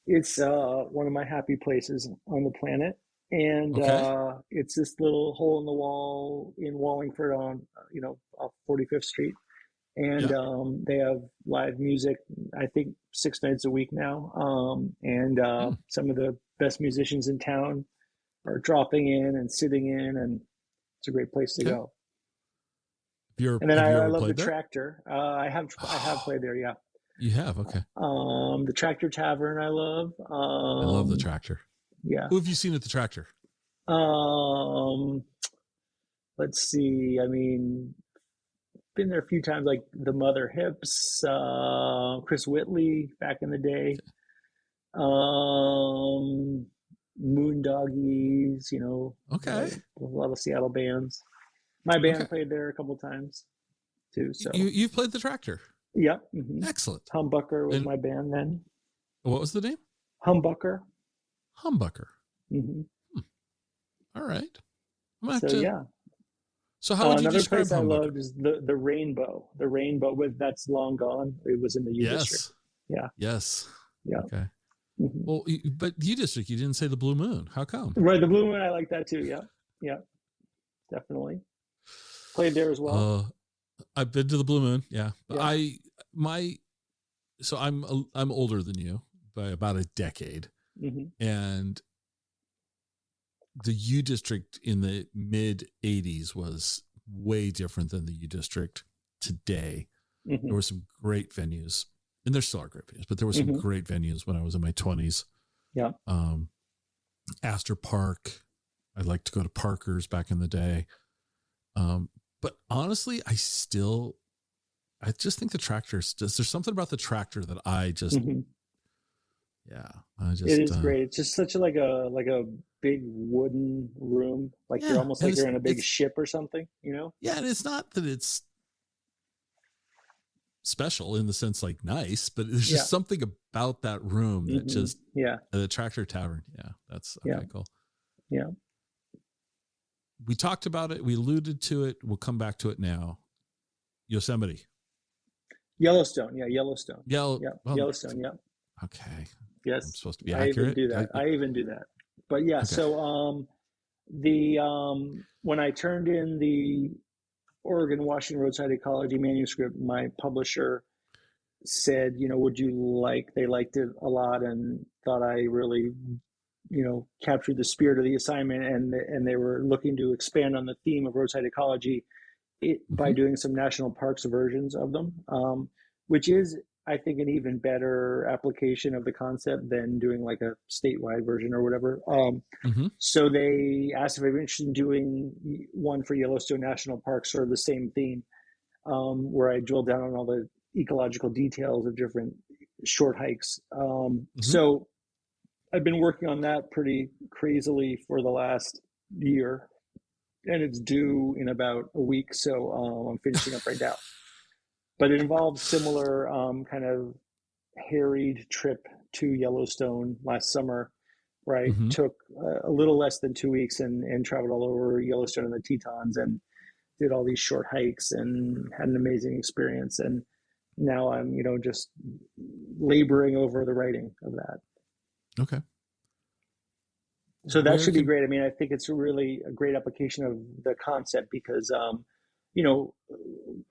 Speaker 2: It's one of my happy places on the planet. And
Speaker 1: Okay.
Speaker 2: it's this little hole in the wall in Wallingford on, off 45th Street. And
Speaker 1: Yeah.
Speaker 2: they have live music, I think 6 nights a week now. And some of the best musicians in town are dropping in and sitting in, and it's a great place to
Speaker 1: Okay.
Speaker 2: go.
Speaker 1: Have
Speaker 2: And then
Speaker 1: you
Speaker 2: I
Speaker 1: ever
Speaker 2: love the
Speaker 1: played there?
Speaker 2: Tractor. I have played there, yeah.
Speaker 1: You have? Okay.
Speaker 2: The Tractor Tavern I love.
Speaker 1: I love the Tractor.
Speaker 2: Yeah.
Speaker 1: Who have you seen at the Tractor?
Speaker 2: Let's see. I mean, been there a few times, like the Mother Hips, Chris Whitley back in the day, Moondoggies,
Speaker 1: Okay.
Speaker 2: a lot of Seattle bands. My band played there a couple times too. So
Speaker 1: you've played the Tractor.
Speaker 2: Yeah. Mm-hmm.
Speaker 1: Excellent.
Speaker 2: Humbucker was my band then.
Speaker 1: What was the name?
Speaker 2: Humbucker.
Speaker 1: Humbucker.
Speaker 2: Mm-hmm.
Speaker 1: All right.
Speaker 2: Yeah.
Speaker 1: So how would you describe
Speaker 2: another place
Speaker 1: Humbucker?
Speaker 2: I loved is the Rainbow. The Rainbow that's long gone. It was in the U District. Yeah.
Speaker 1: Yes.
Speaker 2: Yeah.
Speaker 1: Okay.
Speaker 2: Mm-hmm.
Speaker 1: Well, but U District, you didn't say the Blue Moon. How come?
Speaker 2: Right, the Blue Moon, I like that too. Yeah. Yeah. Definitely. Played there as well.
Speaker 1: I've been to the Blue Moon. Yeah.
Speaker 2: Yeah.
Speaker 1: So I'm older than you by about a decade.
Speaker 2: Mm-hmm.
Speaker 1: And the U District in the mid 80s was way different than the U District today. Mm-hmm. There were some great venues, and there still are great venues, but there were some great venues when I was in my 20s.
Speaker 2: Yeah.
Speaker 1: Astor Park. I liked to go to Parker's back in the day. But honestly, I just think the Tractor's, there's something about the Tractor that I just, it
Speaker 2: is great. It's just such like a big wooden room. Like you're almost like you're in a big ship or something,
Speaker 1: Yeah. And it's not that it's special in the sense like nice, but there's just something about that room that just, the Tractor Tavern. Yeah. That's okay, cool.
Speaker 2: Yeah.
Speaker 1: We talked about it. We alluded to it. We'll come back to it now. Yosemite.
Speaker 2: Yellowstone. Yeah. Yellowstone.
Speaker 1: Yellowstone.
Speaker 2: Yeah.
Speaker 1: Okay.
Speaker 2: Yes.
Speaker 1: I'm supposed to be accurate.
Speaker 2: I even do that. But yeah, okay. So when I turned in the Oregon Washington Roadside Ecology manuscript, my publisher said, they liked it a lot and thought I really, captured the spirit of the assignment, and they were looking to expand on the theme of roadside ecology by doing some national parks versions of them, which is, I think, an even better application of the concept than doing like a statewide version or whatever. So they asked if I was interested in doing one for Yellowstone National Park, sort of the same theme, where I drilled down on all the ecological details of different short hikes. So I've been working on that pretty crazily for the last year, and it's due in about a week. So I'm finishing up right now. But it involves similar kind of harried trip to Yellowstone last summer, where I took a little less than 2 weeks and traveled all over Yellowstone and the Tetons and did all these short hikes and had an amazing experience. And now I'm, just laboring over the writing of that.
Speaker 1: Okay.
Speaker 2: So that should be great. I mean, I think it's really a great application of the concept because,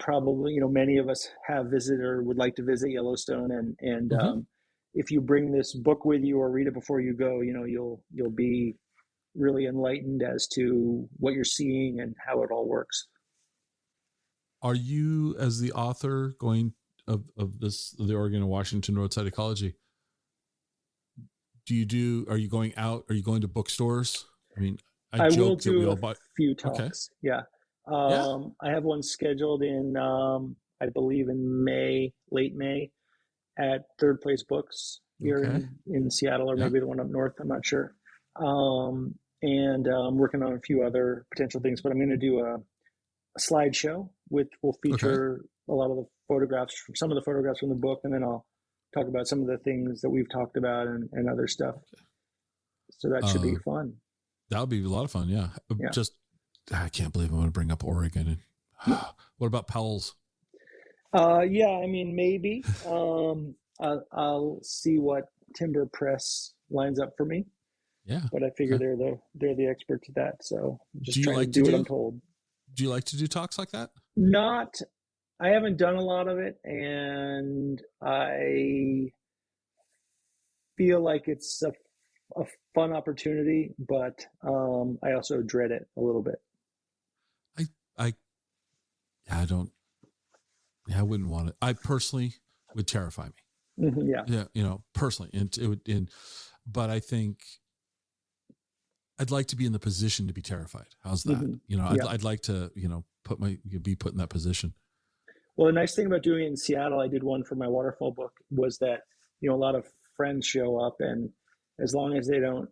Speaker 2: probably, many of us have visited or would like to visit Yellowstone. And if you bring this book with you or read it before you go, you'll be really enlightened as to what you're seeing and how it all works.
Speaker 1: Are you, as the author of the Oregon and Washington Roadside Ecology, are you going out? Are you going to bookstores? I mean,
Speaker 2: I will do a few talks. Okay. Yeah. I have one scheduled in, I believe in May, late May, at Third Place Books here in Seattle, or maybe the one up north. I'm not sure. And I'm working on a few other potential things, but I'm going to do a slideshow, which will feature a lot of the photographs, some of the photographs from the book, and then I'll talk about some of the things that we've talked about and other stuff. So that should be fun.
Speaker 1: That would be a lot of fun. Yeah. I can't believe I'm going to bring up Oregon. What about Powell's?
Speaker 2: I mean, maybe. I'll see what Timber Press lines up for me.
Speaker 1: Yeah.
Speaker 2: But I figure they're the experts at that. So I'm just trying
Speaker 1: like
Speaker 2: to do what I'm told.
Speaker 1: Do you like to do talks like that?
Speaker 2: I haven't done a lot of it, and I feel like it's a fun opportunity, but I also dread it a little bit.
Speaker 1: I wouldn't want it. I personally would terrify me.
Speaker 2: Mm-hmm, yeah.
Speaker 1: Yeah. Personally. And it would, but I think I'd like to be in the position to be terrified. How's that?
Speaker 2: Mm-hmm.
Speaker 1: I'd like to, be put in that position.
Speaker 2: Well, the nice thing about doing it in Seattle, I did one for my waterfall book, was that, a lot of friends show up, and as long as they don't,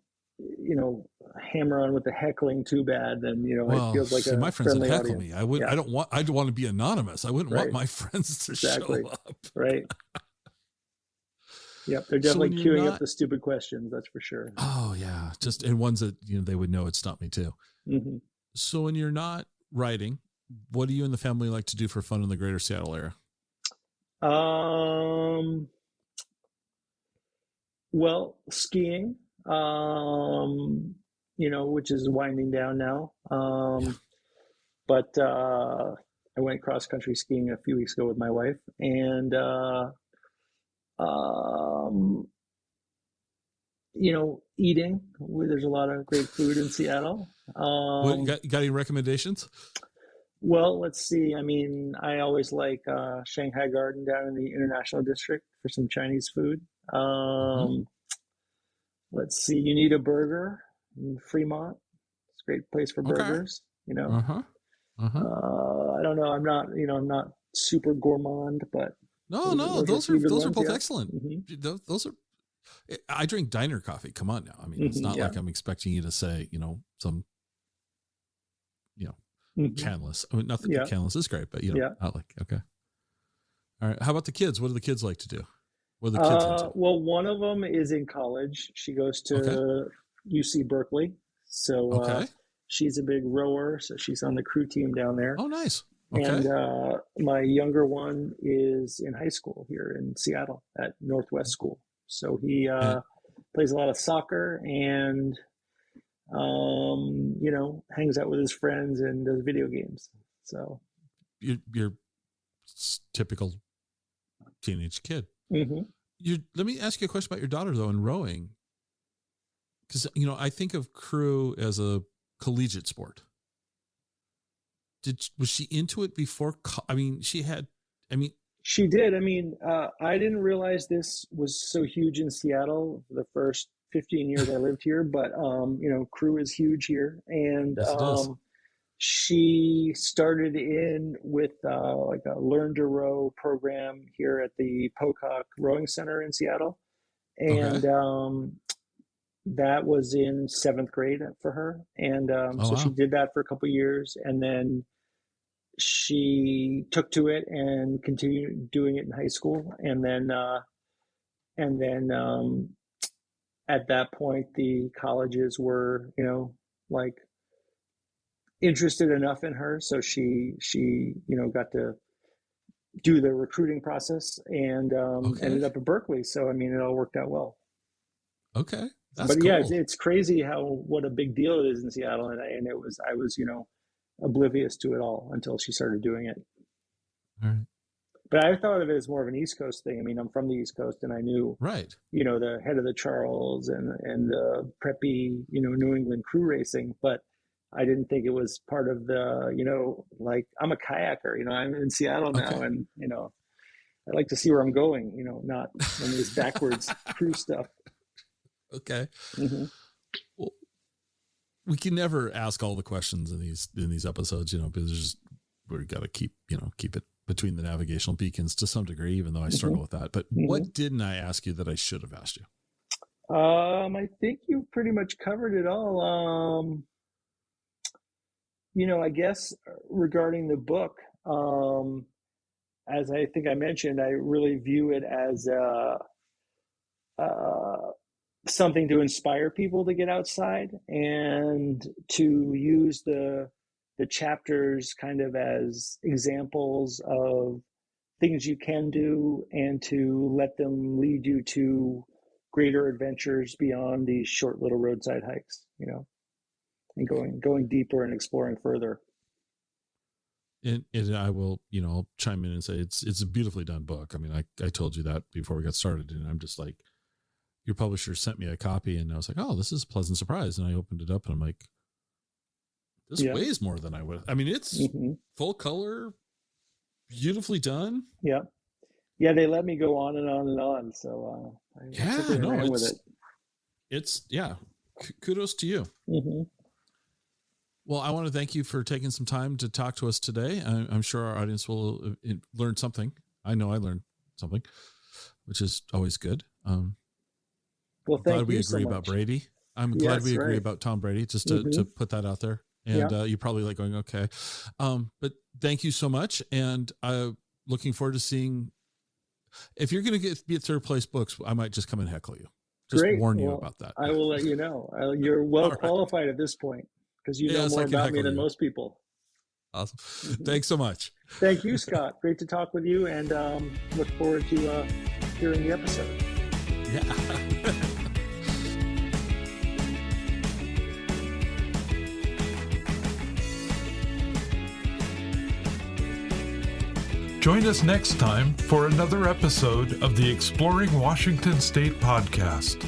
Speaker 2: hammer on with the heckling too bad, then, it feels like
Speaker 1: my friends would heckle
Speaker 2: audience.
Speaker 1: me. I would, yeah. I'd want to be anonymous. I wouldn't want my friends to show up.
Speaker 2: Right. Yep. They're definitely queuing up the stupid questions. That's for sure.
Speaker 1: Oh yeah. And ones that, they would know it's not me too.
Speaker 2: Mm-hmm.
Speaker 1: So when you're not writing, what do you and the family like to do for fun in the greater Seattle area?
Speaker 2: Well, skiing, which is winding down now. But I went cross country skiing a few weeks ago with my wife, and eating. There's a lot of great food in Seattle.
Speaker 1: Got any recommendations?
Speaker 2: Well, let's see. I mean, I always like Shanghai Garden down in the International District for some Chinese food. Let's see. You Need a Burger in Fremont. It's a great place for burgers. I don't know. I'm not super gourmand, but
Speaker 1: those are both excellent.
Speaker 2: Mm-hmm.
Speaker 1: Those are. I drink diner coffee. Come on now. I mean, it's not like I'm expecting you to say, some, canless. I mean, nothing. Canless is great, but not like, okay. All right. How about the kids? What do the kids like to do? What are the kids into?
Speaker 2: Well, one of them is in college. She goes to UC Berkeley. So she's a big rower. So she's on the crew team down there.
Speaker 1: Oh, nice. Okay.
Speaker 2: And my younger one is in high school here in Seattle at Northwest School. So he plays a lot of soccer and, hangs out with his friends and does video games. So
Speaker 1: you're typical teenage kid.
Speaker 2: Mm-hmm.
Speaker 1: Let me ask you a question about your daughter though, in rowing. Cause I think of crew as a collegiate sport. Was she into it before? She did.
Speaker 2: I didn't realize this was so huge in Seattle for the first 15 years I lived here, but, crew is huge here. And
Speaker 1: yes,
Speaker 2: she started in with like a Learn to Row program here at the Pocock Rowing Center in Seattle. And that was in 7th grade for her. And she did that for a couple of years. And then she took to it and continued doing it in high school. And then at that point, the colleges were, interested enough in her. So she got to do the recruiting process and ended up at Berkeley. So, it all worked out well.
Speaker 1: Okay.
Speaker 2: But cool. Yeah, it's crazy what a big deal it is in Seattle. And I was, oblivious to it all until she started doing it.
Speaker 1: All right.
Speaker 2: But I thought of it as more of an East Coast thing. I'm from the East Coast, and I knew,
Speaker 1: right,
Speaker 2: the head of the Charles and the preppy, New England crew racing, but I didn't think it was part of the, I'm a kayaker, I'm in Seattle now, and, I like to see where I'm going, not in this backwards crew stuff.
Speaker 1: Okay.
Speaker 2: Mm-hmm.
Speaker 1: Well, we can never ask all the questions in these episodes, because we've got to keep it between the navigational beacons to some degree, even though I struggle with that. But what didn't I ask you that I should have asked you?
Speaker 2: I think you pretty much covered it all. I guess regarding the book, as I think I mentioned, I really view it as something to inspire people to get outside and to use the chapters kind of as examples of things you can do and to let them lead you to greater adventures beyond these short little roadside hikes, and going deeper and exploring further.
Speaker 1: And I will, I'll chime in and say it's a beautifully done book. I mean, I told you that before we got started, and I'm just like, your publisher sent me a copy, and I was like, oh, this is a pleasant surprise. And I opened it up, and I'm like, this weighs more than I would. I mean, it's full color, beautifully done.
Speaker 2: Yeah. Yeah. They let me go on and on and on. So, kudos to you.
Speaker 1: Mm-hmm. Well, I want to thank you for taking some time to talk to us today. I'm sure our audience will learn something. I know I learned something, which is always good.
Speaker 2: Well, thank
Speaker 1: glad we
Speaker 2: you
Speaker 1: agree
Speaker 2: so
Speaker 1: about
Speaker 2: much.
Speaker 1: Brady. I'm glad we agree about Tom Brady, just to put that out there. And you're probably like going, okay. But thank you so much. And I'm looking forward to seeing, if you're going to be at Third Place Books, I might just come and heckle you. Just warn you about that.
Speaker 2: I will let you know. You're well qualified at this point, because you know more about me than most people.
Speaker 1: Awesome. Thanks so much.
Speaker 2: Thank you, Scott. Great to talk with you, and look forward to hearing the episode.
Speaker 1: Yeah.
Speaker 3: Join us next time for another episode of the Exploring Washington State podcast.